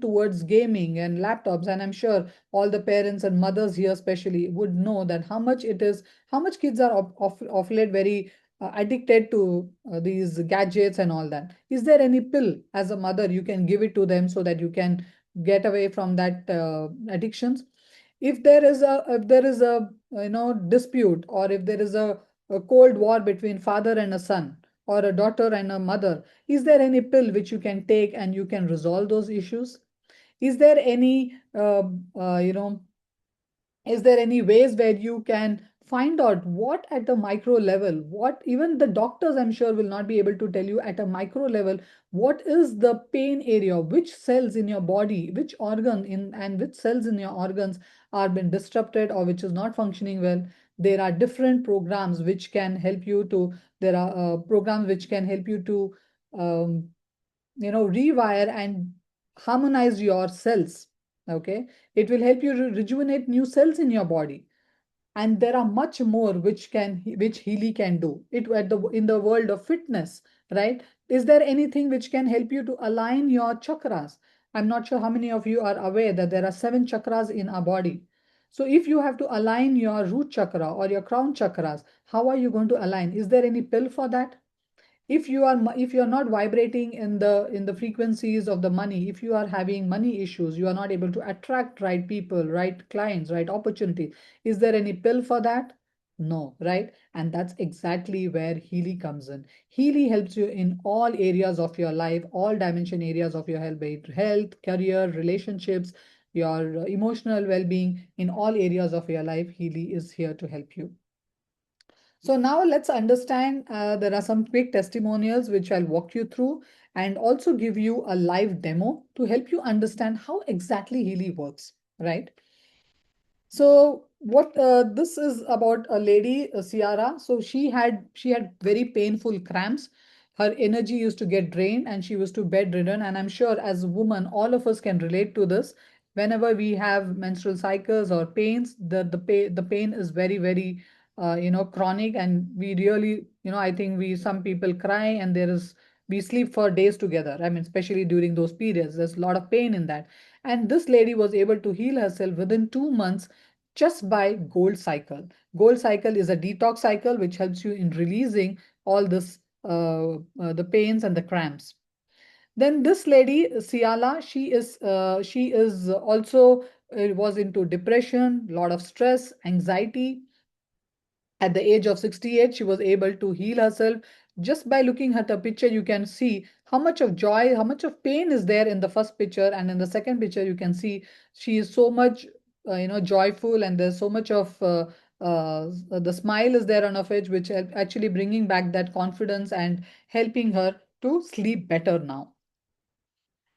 towards gaming and laptops, and I'm sure all the parents and mothers here especially would know that how much kids are of late very addicted to these gadgets and all that. Is there any pill as a mother you can give it to them so that you can get away from that addictions? If there is a dispute, or if there is a cold war between father and a son, or a daughter and a mother, is there any pill which you can take and you can resolve those issues? Is there any uh, you know is there any ways where you can find out what at the micro level, what even the doctors I'm sure will not be able to tell you at a micro level, what is the pain area, which cells in your body, which organ in and which cells in your organs are been disrupted or which is not functioning well? There are different programs which can help you to there are programs which can help you to um, rewire and harmonize your cells. Okay, it will help you rejuvenate new cells in your body. And there are much more which Healy can do it in the world of fitness, right? Is there anything which can help you to align your chakras? I'm not sure how many of you are aware that there are 7 chakras in our body. So if you have to align your root chakra or your crown chakras, how are you going to align? Is there any pill for that? If you're not vibrating in the frequencies of the money, if you are having money issues, you are not able to attract right people, right clients, right opportunity, is there any pill for that? No, right? And that's exactly where Healy comes in. Healy helps you in all areas of your life, all dimension areas of your health, be it health, career, relationships, your emotional well-being. In all areas of your life, Healy is here to help you. So now let's understand, there are some quick testimonials which I'll walk you through and also give you a live demo to help you understand how exactly Healy works, right? So what this is about a lady, Ciara. So she had very painful cramps. Her energy used to get drained and she was to bedridden. And I'm sure as a woman, all of us can relate to this. Whenever we have menstrual cycles or pains, the pain is very chronic, and we really, I think some people cry, and we sleep for days together. I mean, especially during those periods, there's a lot of pain in that. And this lady was able to heal herself within 2 months just by Gold Cycle. Gold Cycle is a detox cycle which helps you in releasing all this, the pains and the cramps. Then this lady, Siala, she is also was into depression, lot of stress, anxiety. At the age of 68, she was able to heal herself. Just by looking at her picture, you can see how much of joy, how much of pain is there in the first picture, and in the second picture, you can see she is so much, joyful, and there's so much of the smile is there on her face, which actually bringing back that confidence and helping her to sleep better now.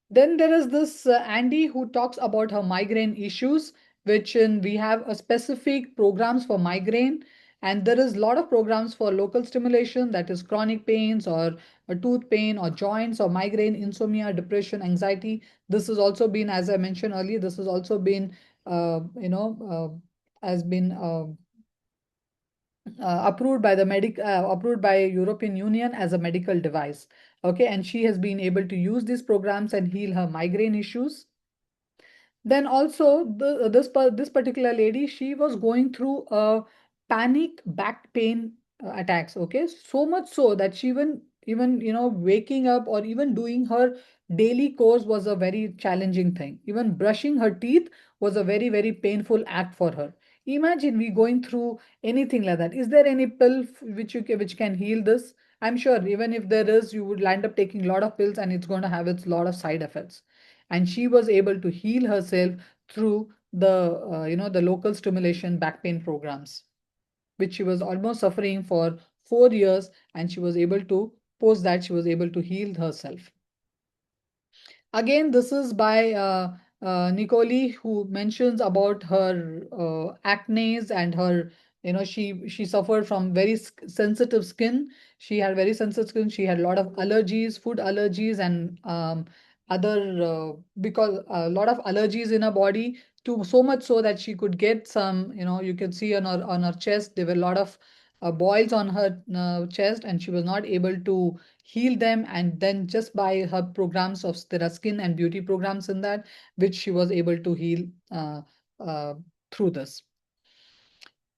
Then there is this Andy who talks about her migraine issues, which we have a specific programs for migraine, and there is a lot of programs for local stimulation, that is chronic pains or a tooth pain or joints or migraine, insomnia, depression, anxiety. This has also been, as I mentioned earlier, this has also been, has been approved by European Union as a medical device. Okay, and she has been able to use these programs and heal her migraine issues. Then also this particular lady, she was going through a panic back pain attacks. Okay, so much so that she even waking up or even doing her daily course was a very challenging thing. Even brushing her teeth was a very painful act for her. Imagine we going through anything like that. Is there any pill which can heal this? I'm sure even if there is, you would land up taking a lot of pills and it's going to have its lot of side effects. And she was able to heal herself through the local stimulation back pain programs, which she was almost suffering for 4 years, and she was able to post that she was able to heal herself. Again, this is by Nicole, who mentions about her acne and her, she suffered from very sensitive skin. She had very sensitive skin. She had a lot of allergies, food allergies, and other because a lot of allergies in her body. To so much so that she could get some, you can see on her chest there were a lot of boils on her chest, and she was not able to heal them. And then just by her programs of, there are skin and beauty programs in that, which she was able to heal uh, through this.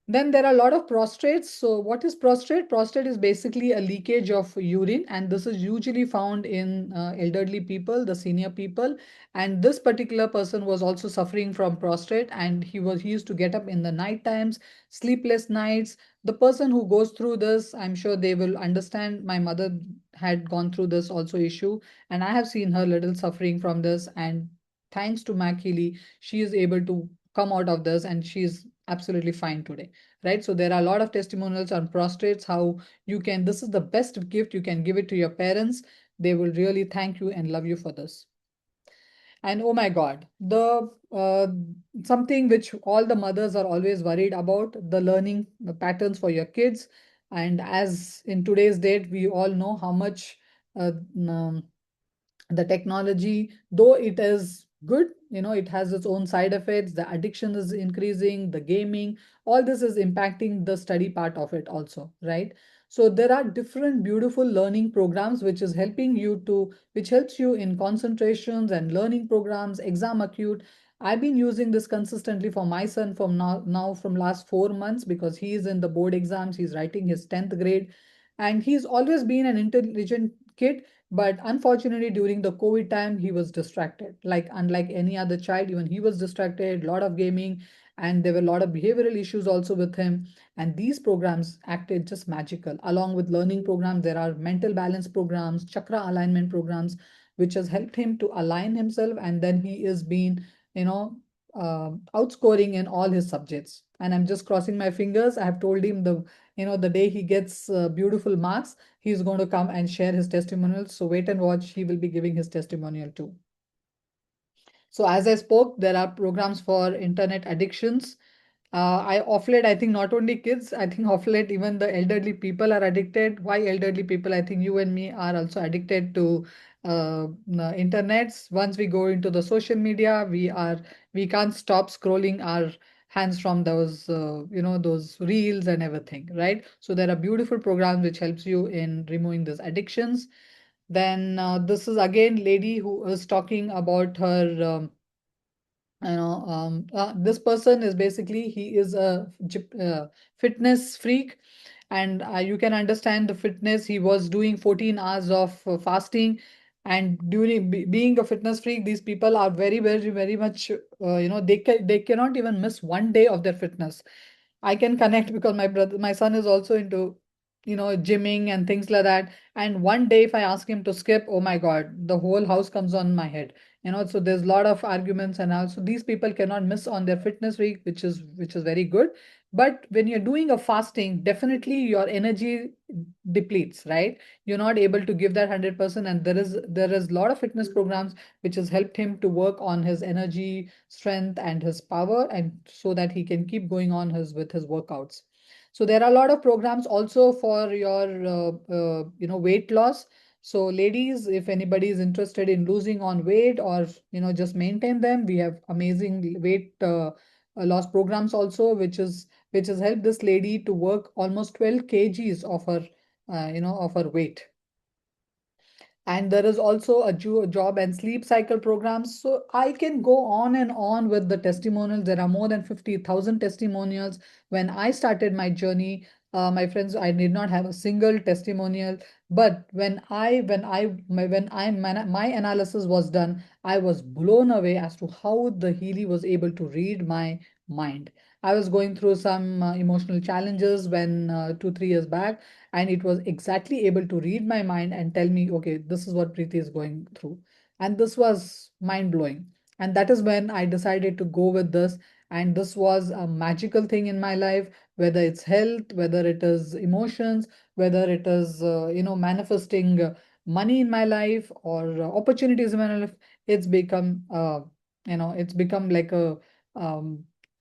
Then there are a lot of prostrates. So what is prostrate? Prostrate is basically a leakage of urine, and this is usually found in elderly people, the senior people. And this particular person was also suffering from prostrate, and he used to get up in the night times, sleepless nights. The person who goes through this, I'm sure they will understand. My mother had gone through this also issue, and I have seen her little suffering from this. And thanks to Mac Healy, she is able to come out of this, and she's absolutely fine today, right? So there are a lot of testimonials on prostrates, how you can, this is the best gift, you can give it to your parents. They will really thank you and love you for this. And oh my God, the something which all the mothers are always worried about, the learning patterns for your kids. And as in today's date, we all know how much uh, um, the technology, though it is good, it has its own side effects. The addiction is increasing, the gaming, all this is impacting the study part of it also, right? So there are different beautiful learning programs which is helping you to, which helps you in concentrations and learning programs, exam acute. I've been using this consistently for my son from now from last 4 months because he is in the board exams. He's writing his 10th grade, and he's always been an intelligent kid. But unfortunately, during the COVID time, he was distracted. Like unlike any other child, even he was distracted. A lot of gaming, and there were a lot of behavioral issues also with him. And these programs acted just magical. Along with learning programs, there are mental balance programs, chakra alignment programs, which has helped him to align himself. And then he is being, you know, outscoring in all his subjects. And I'm just crossing my fingers. I have told him the day he gets beautiful marks, he's going to come and share his testimonials. So wait and watch. He will be giving his testimonial too. So as I spoke, there are programs for internet addictions. I off late, I think not only kids, I think off late even the elderly people are addicted. Why elderly people? I think you and me are also addicted to internets. Once we go into the social media, we can't stop scrolling our hands from those those reels and everything, right? So there are beautiful programs which helps you in removing these addictions. Then this is again lady who is talking about her. This person is basically he is a fitness freak, and you can understand the fitness. He was doing 14 hours of fasting, and during being a fitness freak, these people are very very very much they cannot even miss one day of their fitness. I can connect because my son is also into gymming and things like that. And one day if I ask him to skip, oh my god, the whole house comes on my head. So there's a lot of arguments, and also these people cannot miss on their fitness week, which is very good. But when you're doing a fasting, definitely your energy depletes, right? You're not able to give that 100%. And there is a lot of fitness programs which has helped him to work on his energy strength and his power, and so that he can keep going on with his workouts. So there are a lot of programs also for your weight loss. So ladies, if anybody is interested in losing on weight, or just maintain them, we have amazing weight loss programs also, which has helped this lady to work almost 12 kgs of her of her weight. And there is also a job and sleep cycle programs. So I can go on and on with the testimonials. There are more than 50,000 testimonials. When I started my journey, my friends, I did not have a single testimonial. But when my analysis was done, I was blown away as to how the Healy was able to read my mind. I was going through some emotional challenges when 2 3 years back, and it was exactly able to read my mind and tell me, okay, this is what Preeti is going through. And this was mind blowing. And that is when I decided to go with this. And this was a magical thing in my life, whether it's health, whether it is emotions, whether it is manifesting money in my life, or opportunities in my life. It's become like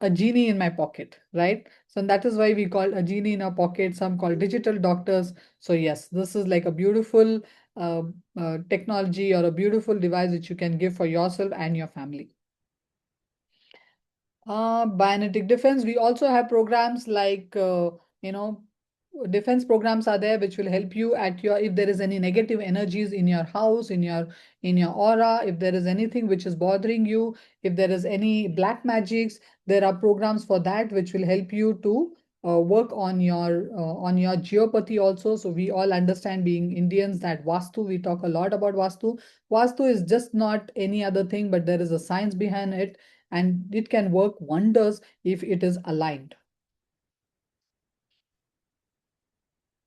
a genie in my pocket, right? So that is why we call a genie in our pocket. Some call digital doctors. So yes, this is like a beautiful uh, technology, or a beautiful device which you can give for yourself and your family. Bionetic defense. We also have programs like defense programs are there which will help you at your, if there is any negative energies in your house, in your aura, if there is anything which is bothering you, if there is any black magics, there are programs for that which will help you to work on your geopathy also. So we all understand, being Indians, that Vastu, we talk a lot about Vastu. Vastu is just not any other thing, but there is a science behind it, and it can work wonders if it is aligned.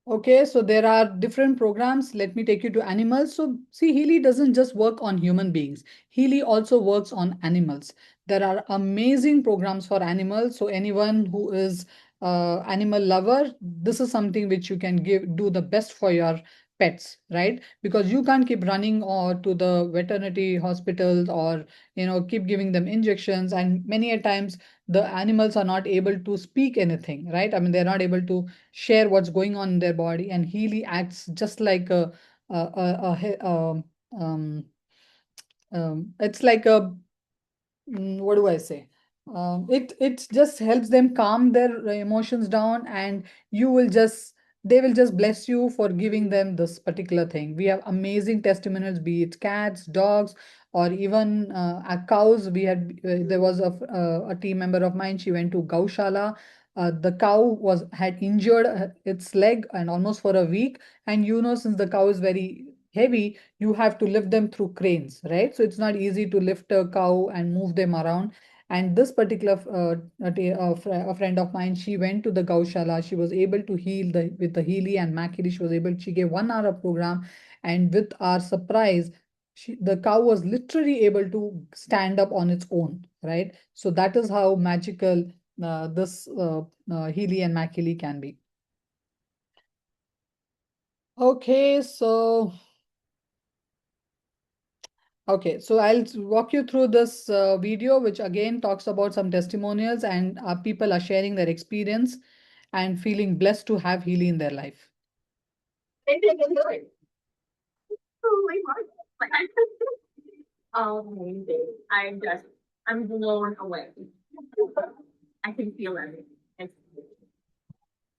Okay, so there are different programs. Let me take you to animals. So see, Healy doesn't just work on human beings. Healy also works on animals. There are amazing programs for animals. So anyone who is animal lover, this is something which you can do the best for your pets, right? Because you can't keep running or to the veterinary hospitals, or keep giving them injections. And many a times the animals are not able to speak anything, right? I mean, they're not able to share what's going on in their body. And Healy acts just like it's like what do I say? It just helps them calm their emotions down, and you will just they will just bless you for giving them this particular thing. We have amazing testimonials, be it cats, dogs, or even cows. We had there was a team member of mine. She went to Gaushala. The cow had injured its leg and almost for a week. And since the cow is very heavy, you have to lift them through cranes, right? So it's not easy to lift a cow and move them around. And this particular a friend of mine, she went to the Gaushala. She was able to heal with the Healy and Mac Healy. She gave 1 hour of program, and with our surprise, the cow was literally able to stand up on its own, right? So that is how magical this Healy and Mac Healy can be. Okay, so I'll walk you through this video, which again talks about some testimonials, and people are sharing their experience and feeling blessed to have Healy in their life. Amazing. I'm blown away. I can feel it.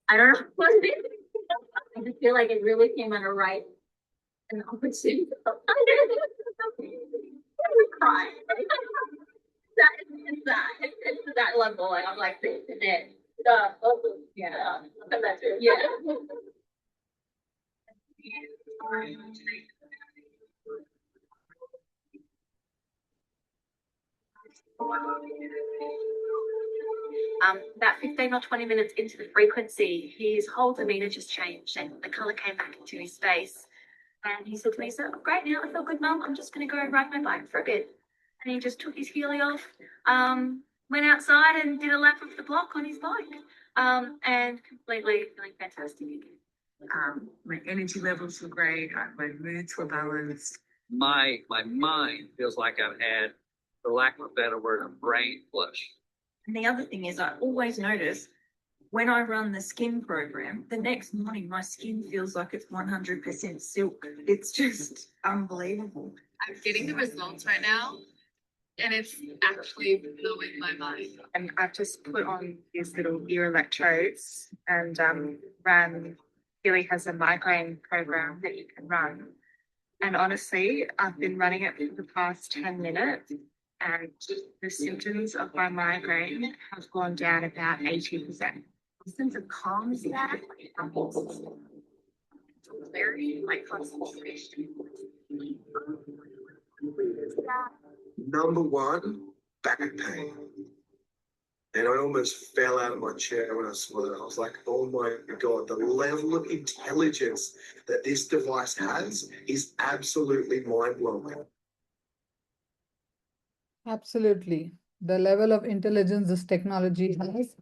I don't know what it is. I just feel like it really came at a right and opportunity. Cry. It's that level. And I'm like, this is it. Yeah. Yeah. About 15 or 20 minutes into the frequency, his whole demeanor just changed and the color came back into his face. And he said to me, "So great, now I feel good, Mum. I'm just going to go ride my bike for a bit." And he just took his Healy off, went outside and did a lap of the block on his bike, and completely feeling fantastic again. My energy levels were great. My moods were balanced. My mind feels like I've had, for lack of a better word, a brain flush. And the other thing is, I always notice when I run the skin program, the next morning my skin feels like it's 100% silk. It's just unbelievable. I'm getting the results right now, and it's actually blowing my mind. And I've just put on these little ear electrodes and ran. Healy has a migraine program that you can run. And honestly, I've been running it for the past 10 minutes, and the symptoms of my migraine have gone down about 80%. The sense of calm is that. Clarity, like concentration. Number one, back pain. And I almost fell out of my chair when I saw that. I was like, oh my God, the level of intelligence that this device has is absolutely mind-blowing. Absolutely. The level of intelligence this technology has is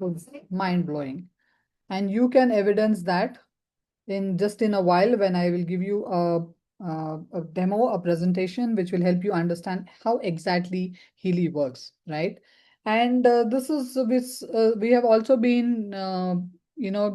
mind-blowing. And you can evidence that in a while when I will give you a demo, a presentation, which will help you understand how exactly Healy works, right? And this is we have also been,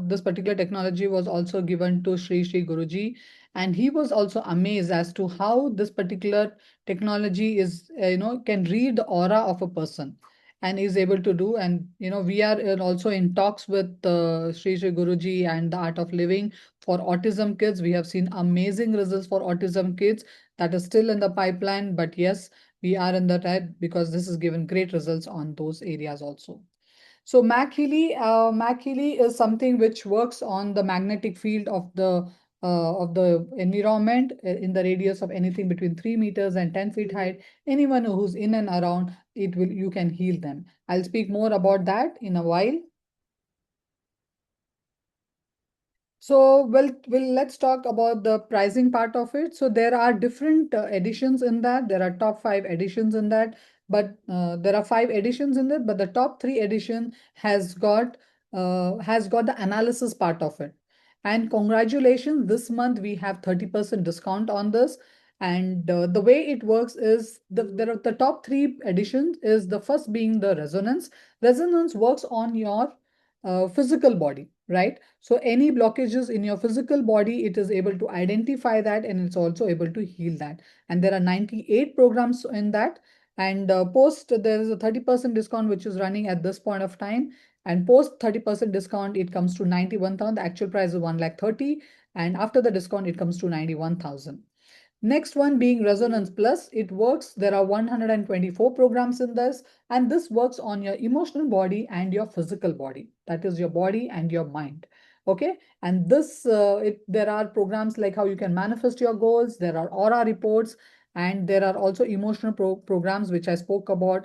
this particular technology was also given to Sri Guruji, and he was also amazed as to how this particular technology is, can read the aura of a person and is able to do. And, we are also in talks with Sri Guruji and the Art of Living for autism kids. We have seen amazing results for autism kids. That is still in the pipeline, but yes, we are in the right because this has given great results on those areas also. So Mac Healy is something which works on the magnetic field of the environment in the radius of anything between 3 meters and 10 feet height. Anyone who's in and around it, you can heal them. I'll speak more about that in a while. So, let's talk about the pricing part of it. So there are different editions in that. There are top 5 editions in that, but there are 5 editions in that. But the top 3 edition has got the analysis part of it. And congratulations, this month we have 30% discount on this. And the way it works is the top 3 editions is the first being the resonance. Resonance works on your physical body, right? So any blockages in your physical body, it is able to identify that and it's also able to heal that. And there are 98 programs in that. And post, there is a 30% discount which is running at this point of time. And post 30% discount, it comes to 91,000. The actual price is 1,30,000. And after the discount, it comes to 91,000. Next one being Resonance Plus. It works. There are 124 programs in this, and this works on your emotional body and your physical body. That is your body and your mind. Okay. And this, there are programs like how you can manifest your goals. There are aura reports, and there are also emotional programs, which I spoke about,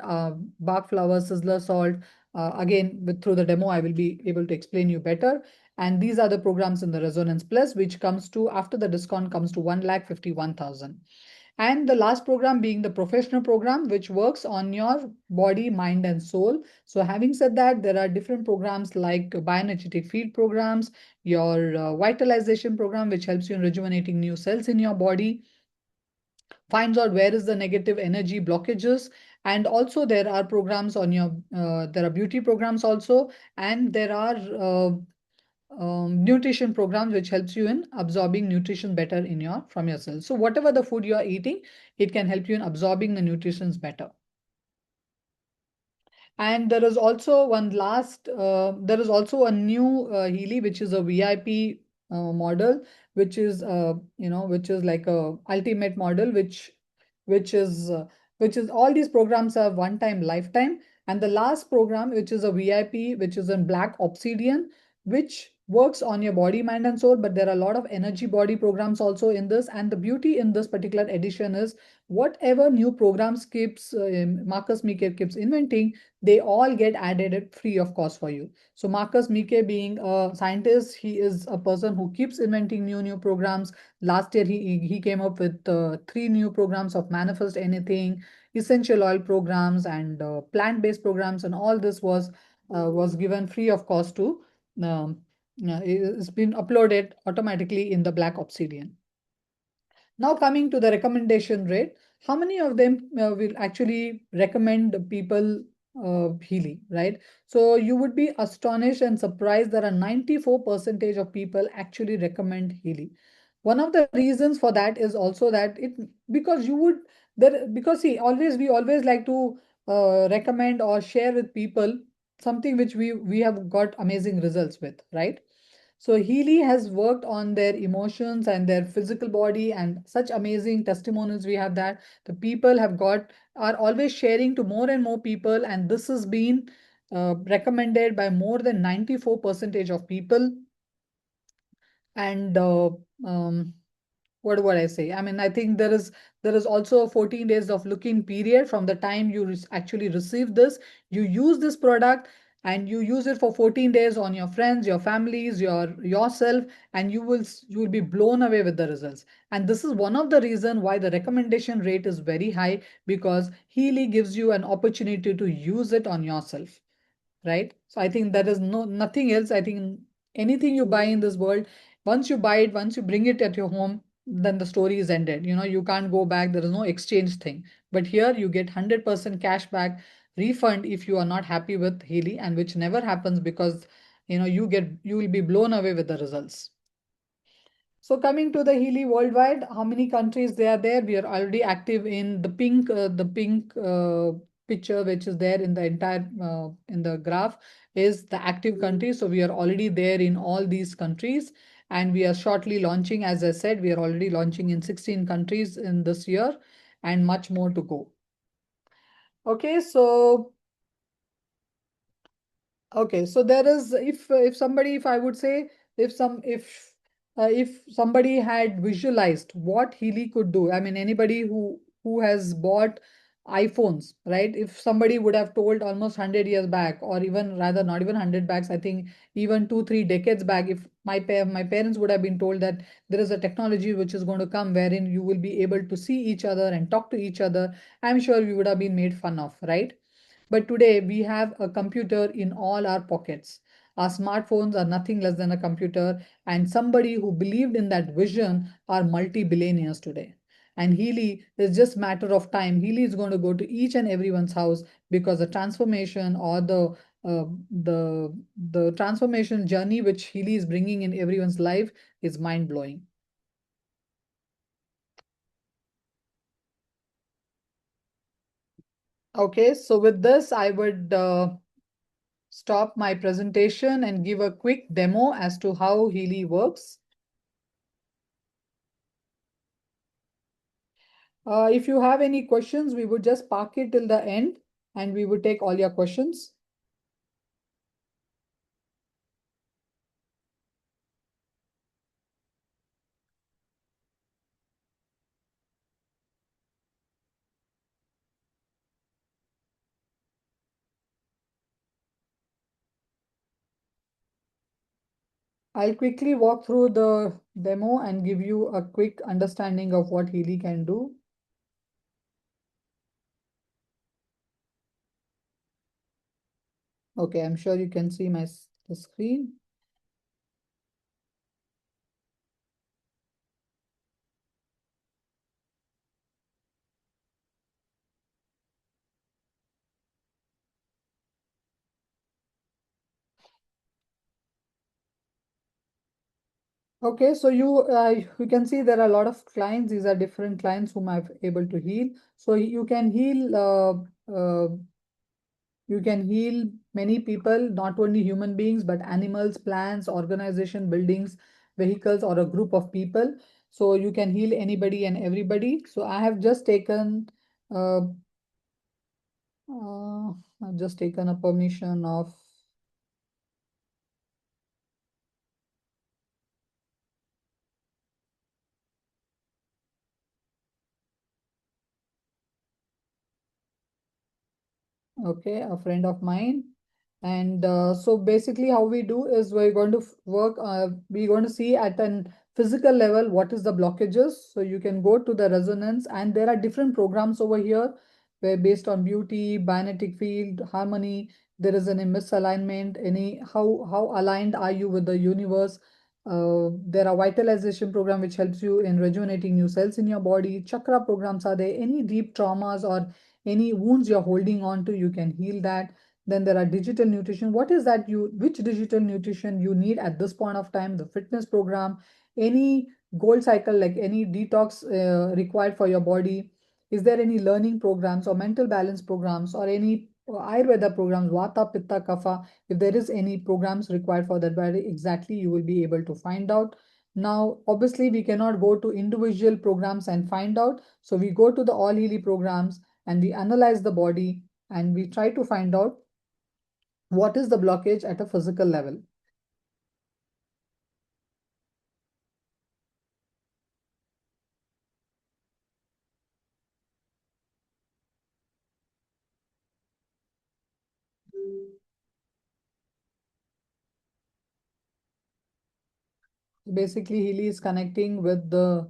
bark flower, sizzler salt. Again, through the demo, I will be able to explain you better. And these are the programs in the Resonance Plus, which comes to, after the discount, comes to 1,51,000. And the last program being the professional program, which works on your body, mind, and soul. So having said that, there are different programs like bioenergetic field programs, your vitalization program, which helps you in rejuvenating new cells in your body, finds out where is the negative energy blockages. And also there are programs on your, there are beauty programs also, and there are nutrition programs which helps you in absorbing nutrition better in your from your cells. So whatever the food you are eating, it can help you in absorbing the nutrients better. And there is also one last, there is also a new Healy, which is a VIP model, which is, which is like a ultimate model, which is, which is all these programs are one time, lifetime. And the last program, which is a VIP, which is in black obsidian, which works on your body, mind, and soul. But there are a lot of energy body programs also in this. And the beauty in this particular edition is whatever new programs keeps Marcus Meeker keeps inventing, they all get added free of cost for you. So Marcus Meeker, being a scientist, he is a person who keeps inventing new programs. Last year, he came up with 3 new programs of Manifest Anything, essential oil programs, and plant-based programs, and all this was given free of cost to. It's been uploaded automatically in the Black Obsidian. Now coming to the recommendation rate, how many of them will actually recommend people Healy, right? So you would be astonished and surprised that a 94% of people actually recommend Healy. One of the reasons for that is also that it, because you would there, because see, always we always like to recommend or share with people something which we have got amazing results with, right? So Healy has worked on their emotions and their physical body, and such amazing testimonials we have that the people have got are always sharing to more and more people, and this has been recommended by more than 94% of people. And what would I say? I mean, I think there is also a 14 days of looking period from the time you actually receive this. You use this product and you use it for 14 days on your friends, your families, yourself, and you will be blown away with the results. And this is one of the reason why the recommendation rate is very high, because Healy gives you an opportunity to use it on yourself, right? So I think there is nothing else. I think anything you buy in this world, once you buy it, once you bring it at your home, then the story is ended. You can't go back. There is no exchange thing. But here you get 100% cash back refund if you are not happy with Healy, and which never happens, because you will be blown away with the results. So coming to the Healy worldwide, how many countries they are there? We are already active in the pink picture, which is there in the entire in the graph, is the active countries. So we are already there in all these countries, and we are shortly launching. As I said, we are already launching in 16 countries in this year, and much more to go. Okay, so there is, if somebody, if I would say, if somebody had visualized what Healy could do, I mean, anybody who has bought iPhones, right? If somebody would have told almost 100 years back, or even rather not even 100 backs, I think even 2-3 decades back, if my parents would have been told that there is a technology which is going to come wherein you will be able to see each other and talk to each other, I'm sure we would have been made fun of, right? But today we have a computer in all our pockets. Our smartphones are nothing less than a computer, and somebody who believed in that vision are multi-billionaires today. And Healy is just matter of time. Healy is going to go to each and everyone's house, because the transformation or the transformation journey which Healy is bringing in everyone's life is mind blowing. Okay, so with this, I would stop my presentation and give a quick demo as to how Healy works. If you have any questions, we would just park it till the end and we would take all your questions. I'll quickly walk through the demo and give you a quick understanding of what Healy can do. Okay, I'm sure you can see the screen. Okay, so you can see there are a lot of clients. These are different clients whom I've able to heal. So you can heal many people, not only human beings, but animals, plants, organization, buildings, vehicles, or a group of people. So you can heal anybody and everybody. So I have just taken uh, I've just taken a permission of. Okay, a friend of mine. And so basically how we do is we're going to we're going to see at an physical level what is the blockages. So you can go to the resonance and there are different programs over here where based on beauty, bioenergetic field, harmony, there is any misalignment, any how aligned are you with the universe. There are vitalization program which helps you in rejuvenating new cells in your body. Chakra programs are there. Any deep traumas or any wounds you're holding on to, you can heal that. Then there are digital nutrition. What is that which digital nutrition you need at this point of time? The fitness program, any gold cycle, like any detox required for your body. Is there any learning programs or mental balance programs or any Ayurveda programs, Vata, Pitta, Kapha? If there is any programs required for that body, exactly you will be able to find out. Now, obviously, we cannot go to individual programs and find out. So we go to the All Healy programs and we analyze the body and we try to find out what is the blockage at a physical level. Basically, Healy is connecting with the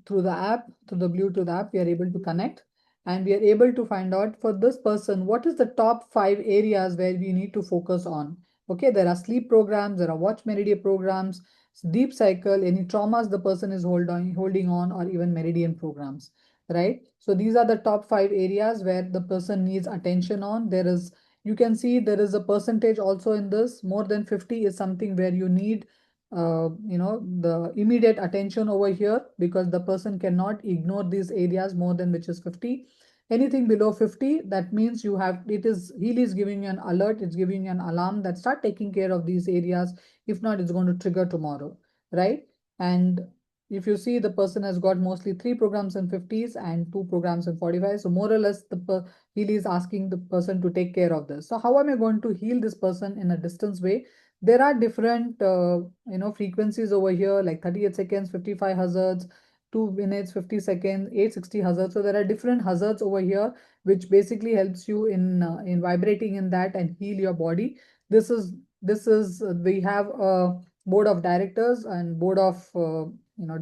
through the app, through the Bluetooth app, we are able to connect and we are able to find out for this person what is the top 5 areas where we need to focus on. Okay, there are sleep programs, there are watch meridian programs, deep cycle, any traumas the person is holding on, or even meridian programs, right? So these are the top 5 areas where the person needs attention on. You can see there is a percentage also in this. More than 50 is something where you need the immediate attention over here, because the person cannot ignore these areas more than which is 50. Anything below 50, that means Healy is giving you an alert, it's giving you an alarm that start taking care of these areas. If not, it's going to trigger tomorrow, right? And if you see, the person has got mostly 3 programs in 50s and 2 programs in 45. So more or less Healy is asking the person to take care of this. So how am I going to heal this person in a distance way? There are different frequencies over here, like 38 seconds, 55 hazards, 2 minutes, 50 seconds, 860 hazards. So there are different hazards over here which basically helps you in vibrating in that and heal your body. This is we have a board of directors and board of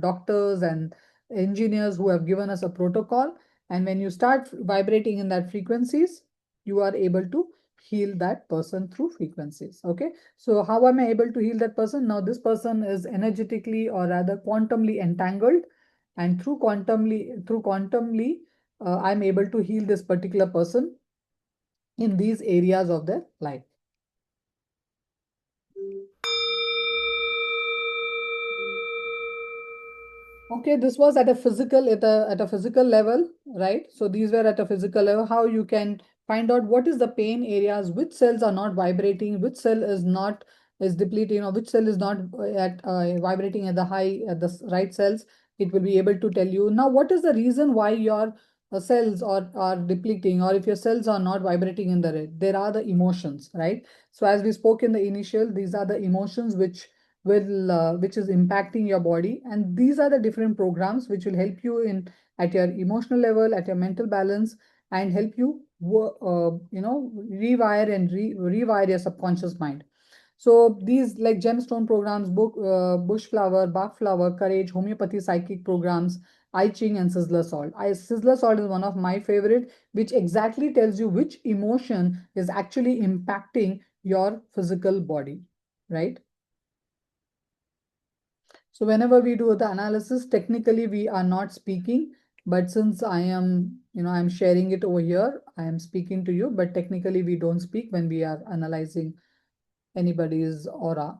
doctors and engineers who have given us a protocol, and when you start vibrating in that frequencies, you are able to heal that person through frequencies. Okay, so how am I able to heal that person? Now this person is energetically, or rather quantumly entangled, and through quantumly I'm able to heal this particular person in these areas of their life. Okay, this was at a physical level, right? So these were at a physical level, how you can find out what is the pain areas, which cells are not vibrating, which cell is depleting, or which cell is not at vibrating at the right cells. It will be able to tell you. Now, what is the reason why your cells are depleting, or if your cells are not vibrating in the red? There are the emotions, right? So as we spoke in the initial, these are the emotions which is impacting your body, and these are the different programs which will help you in at your emotional level, at your mental balance, and help you rewire and rewire your subconscious mind. So these like gemstone programs, bush flower, Bach flower, courage, homeopathy, psychic programs, I Ching, and sizzler salt. Sizzler salt is one of my favorite, which exactly tells you which emotion is actually impacting your physical body, right? So whenever we do the analysis, technically we are not speaking, but since I'm sharing it over here, I am speaking to you, but technically we don't speak when we are analyzing anybody's aura.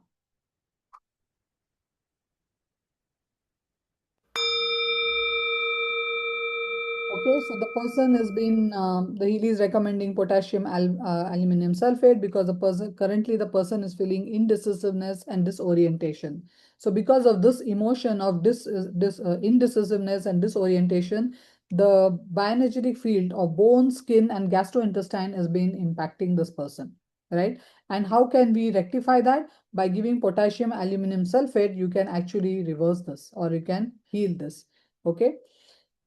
Okay, so the person has been, the Healy is recommending potassium aluminum sulfate because currently the person is feeling indecisiveness and disorientation. So because of this emotion of indecisiveness and disorientation, the bioenergetic field of bone, skin, and gastrointestine has been impacting this person, right? And how can we rectify that? By giving potassium aluminum sulfate, you can actually reverse this, or you can heal this, okay?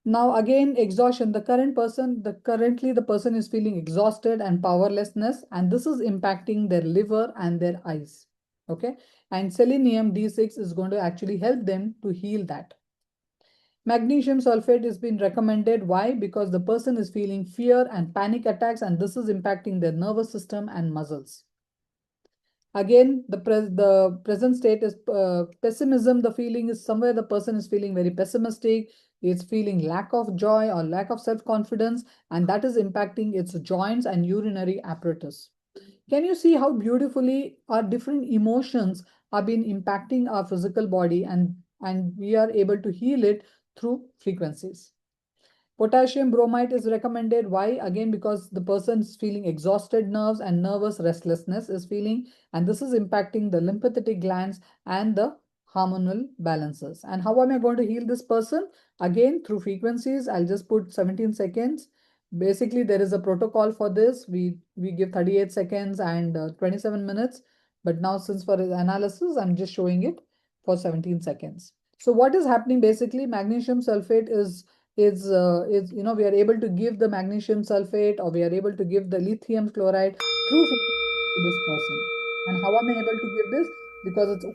Now again, exhaustion. Currently the person is feeling exhausted and powerlessness, and this is impacting their liver and their eyes. Okay, and selenium D6 is going to actually help them to heal that. Magnesium sulfate has been recommended. Why? Because the person is feeling fear and panic attacks, and this is impacting their nervous system and muscles. Again, the present state is pessimism. The feeling is somewhere the person is feeling very pessimistic. It's feeling lack of joy or lack of self-confidence, and that is impacting its joints and urinary apparatus. Can you see how beautifully our different emotions have been impacting our physical body, and we are able to heal it through frequencies? Potassium bromide is recommended. Why? Again, because the person is feeling exhausted nerves and nervous restlessness is feeling, and this is impacting the lymphatic glands and the hormonal balances. And how am I going to heal this person? Again, through frequencies. I'll just put 17 seconds. Basically, there is a protocol for this. We give 38 seconds and 27 minutes. But now, since for analysis, I'm just showing it for 17 seconds. So what is happening basically? Magnesium sulfate is we are able to give the magnesium sulfate, or we are able to give the lithium chloride through to this person. And how am I able to give this? Because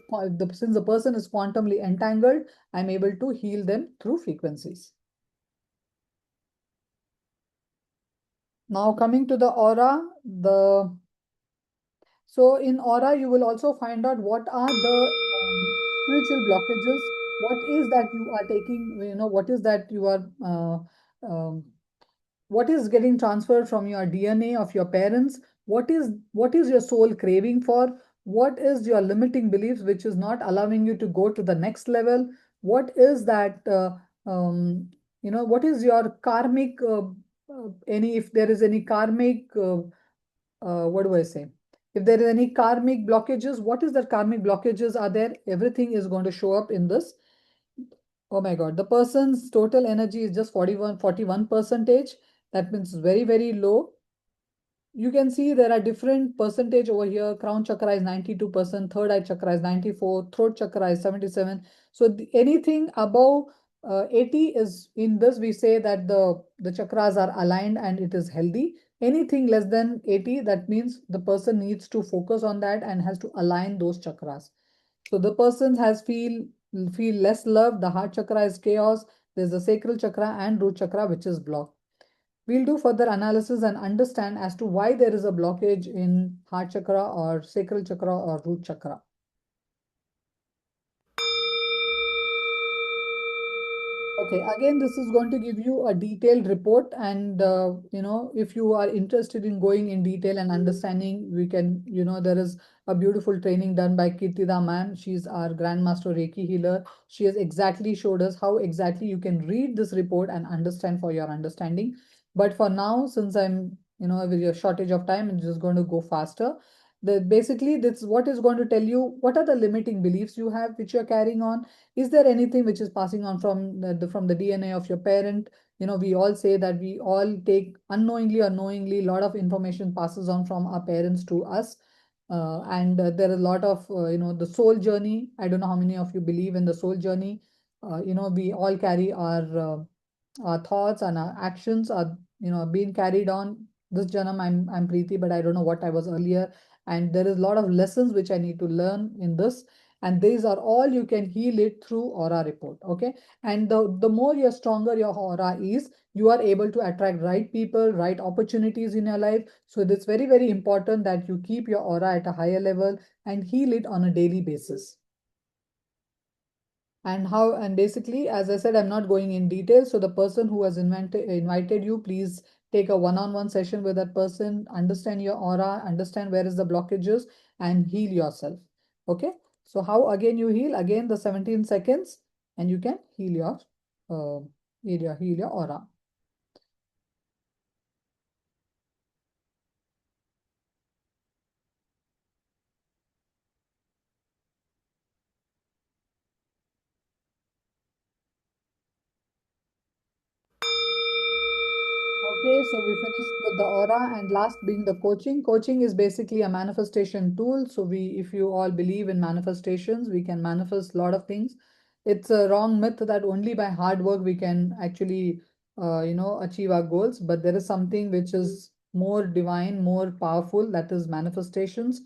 since the person is quantumly entangled, I'm able to heal them through frequencies. Now coming to the aura, so in aura you will also find out what are the spiritual blockages. What is that you are taking? What is that you are what is getting transferred from your DNA of your parents? What is your soul craving for? What is your limiting beliefs which is not allowing you to go to the next level? What is that what is your karmic any if there is any karmic what do I say? If there is any karmic blockages, what is that karmic blockages are there? Everything is going to show up in this. Oh my God, the person's total energy is just 41 percentage. That means very, very low. You can see there are different percentage over here. Crown chakra is 92%, third eye chakra is 94, throat chakra is 77. So anything above 80 is in this, we say that the chakras are aligned and it is healthy. Anything less than 80, that means the person needs to focus on that and has to align those chakras. So the person has feel less love. The heart chakra is chaos. There's the sacral chakra and root chakra, which is blocked. We'll do further analysis and understand as to why there is a blockage in heart chakra or sacral chakra or root chakra. Okay, again, this is going to give you a detailed report, and if you are interested in going in detail and understanding, we can, there is a beautiful training done by Kirtida ma'am. She's our Grandmaster Reiki healer. She has exactly showed us how exactly you can read this report and understand for your understanding. But for now, since I'm, with your shortage of time, I'm just going to go faster. Basically, this what is going to tell you what are the limiting beliefs you have, which you're carrying on. Is there anything which is passing on from the DNA of your parent? We all say that we all take unknowingly or knowingly, a lot of information passes on from our parents to us. And there are a lot of, the soul journey. I don't know how many of you believe in the soul journey. We all carry our thoughts and our actions are, being carried on. This janam, I'm Preeti, but I don't know what I was earlier. And there is a lot of lessons which I need to learn in this, and these are all you can heal it through aura report. Okay, and the more you're stronger your aura is, you are able to attract right people, right opportunities in your life. So it's very, very important that you keep your aura at a higher level and heal it on a daily basis. And basically, as I said, I'm not going in detail. So the person who has invited you, please take a one-on-one session with that person, understand your aura, understand where is the blockages, and heal yourself. Okay, so how again you heal? Again, the 17 seconds, and you can heal your area, heal your aura. Okay, so we finished with the aura, and last being the coaching. Coaching is basically a manifestation tool. So if you all believe in manifestations, we can manifest a lot of things. It's a wrong myth that only by hard work we can actually, achieve our goals. But there is something which is more divine, more powerful, that is manifestations.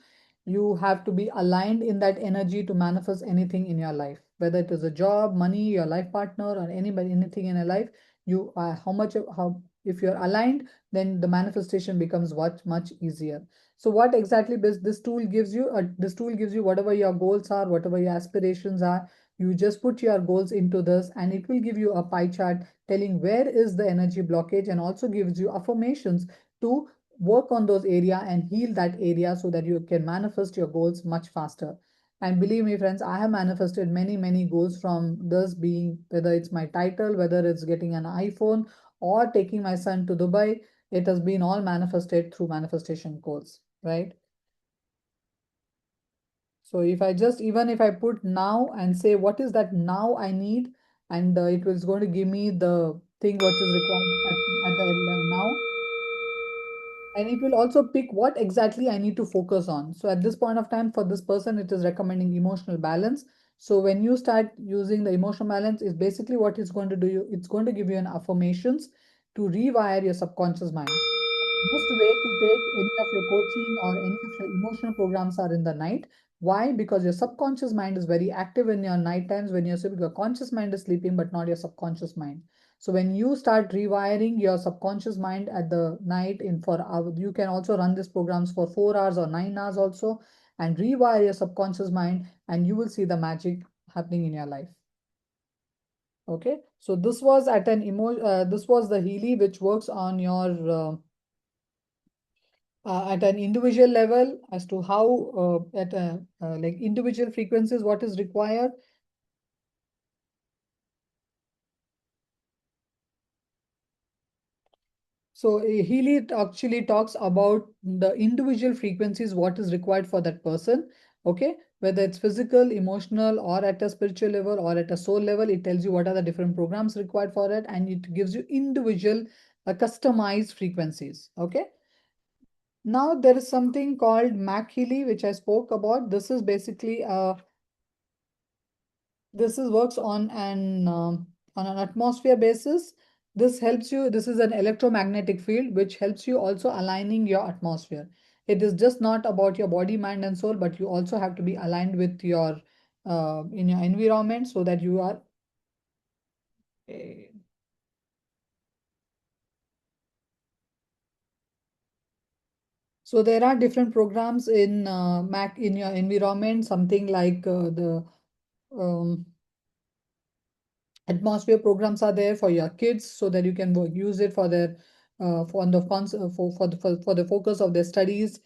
You have to be aligned in that energy to manifest anything in your life, whether it is a job, money, your life partner, or anybody, anything in your life. You are how if you're aligned, then the manifestation becomes much easier. So what exactly this tool gives you? This tool gives you whatever your goals are, whatever your aspirations are. You just put your goals into this, and it will give you a pie chart telling where is the energy blockage, and also gives you affirmations to work on those area and heal that area so that you can manifest your goals much faster. And believe me, friends, I have manifested many goals from this, being whether it's my title, whether it's getting an iPhone, or taking my son to Dubai. It has been all manifested through manifestation goals, right? So even if I put now and say, what is that now I need? And it was going to give me the thing what is required at the now. And it will also pick what exactly I need to focus on. So at this point of time, for this person, it is recommending emotional balance. So when you start using the emotional balance, is basically what it's going to do. It's going to give you an affirmations to rewire your subconscious mind. Best way to take any of your coaching or any of your emotional programs are in the night. Why? Because your subconscious mind is very active in your night times when you're sleeping. Your conscious mind is sleeping, but not your subconscious mind. So when you start rewiring your subconscious mind at the night in for hour, you can also run these programs for 4 hours or 9 hours also, and rewire your subconscious mind, and you will see the magic happening in your life. Okay, so this was at an this was the Healy, which works on your at an individual level as to how at a, like individual frequencies what is required. So Healy actually talks about the individual frequencies, what is required for that person. Okay, whether it's physical, emotional, or at a spiritual level or at a soul level, it tells you what are the different programs required for it, and it gives you individual customized frequencies. Okay. Now there is something called Mac Healy, which I spoke about. This is basically this is works on an atmosphere basis. This helps you. This is an electromagnetic field which helps you also aligning your atmosphere. It is just not about your body, mind, and soul, but you also have to be aligned with your in your environment so that you are. eh, So there are different programs in Mac in your environment. Something like the um, Atmosphere programs are there for your kids so that you can use it for their for the focus of their studies.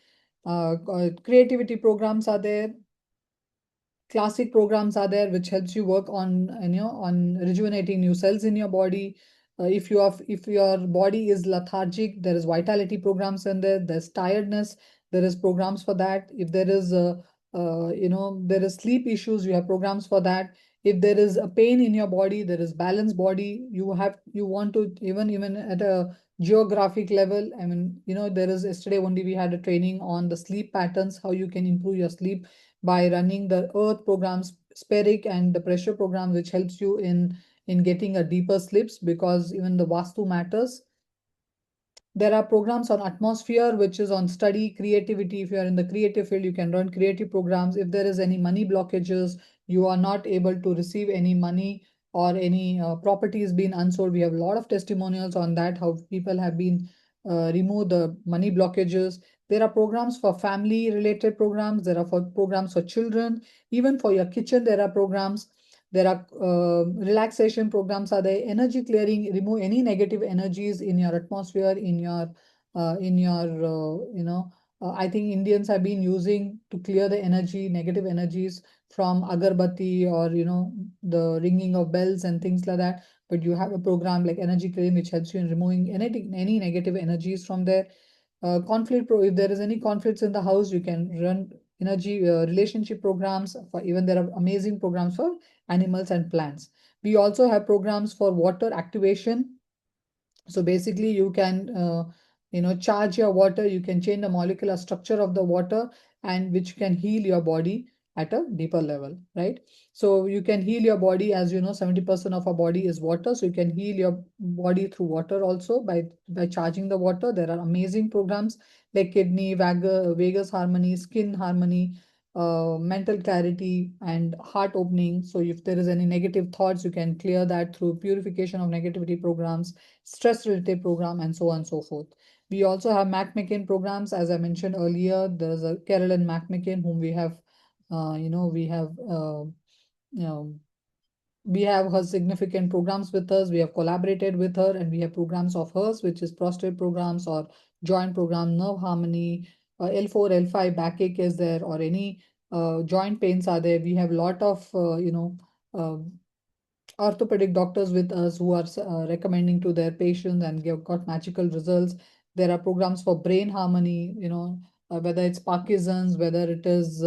Creativity programs are there. Classic programs are there which helps you work on on rejuvenating new cells in your body. If your body is lethargic, there is vitality programs in there. There's tiredness, there is programs for that. If there is there is sleep issues, you have programs for that. If there is a pain in your body, there is balanced body. You want to even at a geographic level. I mean, there is yesterday only we had a training on the sleep patterns, how you can improve your sleep by running the earth programs, spheric and the pressure program, which helps you in getting a deeper sleeps, because even the vastu matters. There are programs on atmosphere, which is on study, creativity. If you are in the creative field, you can run creative programs. If there is any money blockages, you are not able to receive any money or any properties being unsold. We have a lot of testimonials on that, how people have been remove the money blockages. There are programs for family related programs. There are programs for children. Even for your kitchen, there are programs. There are relaxation programs are there, energy clearing, remove any negative energies in your atmosphere, I think Indians have been using to clear the negative energies from agarbatti or, the ringing of bells and things like that. But you have a program like energy clearing, which helps you in removing any negative energies from there. If there is any conflicts in the house, you can run energy relationship programs. Even there are amazing programs for animals and plants. We also have programs for water activation. So basically you can charge your water, you can change the molecular structure of the water, and which can heal your body at a deeper level, right? So you can heal your body. As you know, 70% of our body is water, so you can heal your body through water also by charging the water. There are amazing programs like kidney, vagus harmony, skin harmony, mental clarity, and heart opening. So if there is any negative thoughts, you can clear that through purification of negativity programs, stress related program, and so on and so forth. We also have Mac McCain programs. As I mentioned earlier, there's a Carolyn Mac McCain whom we have, you know, we have her significant programs with us. We have collaborated with her, and we have programs of hers, which is prostate programs or joint program, nerve harmony, L4, L5 backache is there, or any joint pains are there. We have a lot of, uh, orthopedic doctors with us who are recommending to their patients and got magical results. There are programs for brain harmony, whether it's Parkinson's, whether it is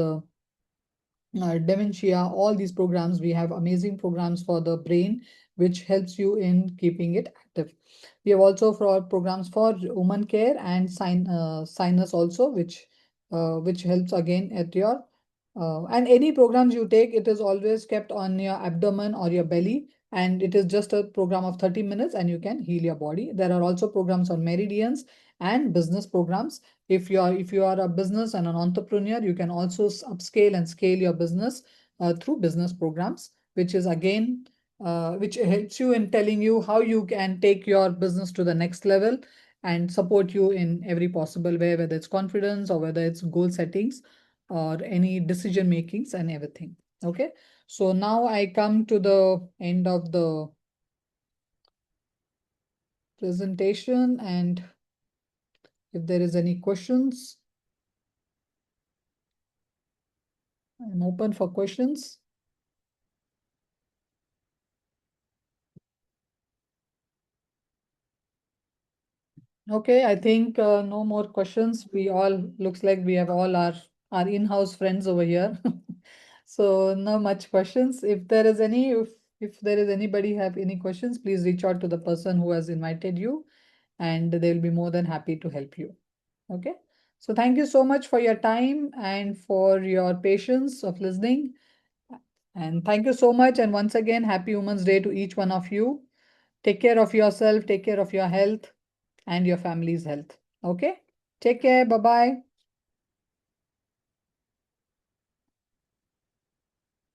dementia, all these programs. We have amazing programs for the brain, which helps you in keeping it active. We have also for programs for woman care and sinus also, which helps again at your and any programs you take, it is always kept on your abdomen or your belly, and it is just a program of 30 minutes and you can heal your body. There are also programs on meridians and business programs. If you are a business and an entrepreneur, you can also upscale and scale your business through business programs, which is again which helps you in telling you how you can take your business to the next level and support you in every possible way, whether it's confidence or whether it's goal settings or any decision makings and everything. Okay, so now I come to the end of the presentation, and if there is any questions, I'm open for questions. Okay, I think no more questions. We all looks like we have all our in-house friends over here. So no much questions. If there is anybody have any questions, please reach out to the person who has invited you, and they'll be more than happy to help you. Okay. So thank you so much for your time and for your patience of listening. And thank you so much. And once again, happy Women's Day to each one of you. Take care of yourself, take care of your health and your family's health. Okay. Take care. Bye bye.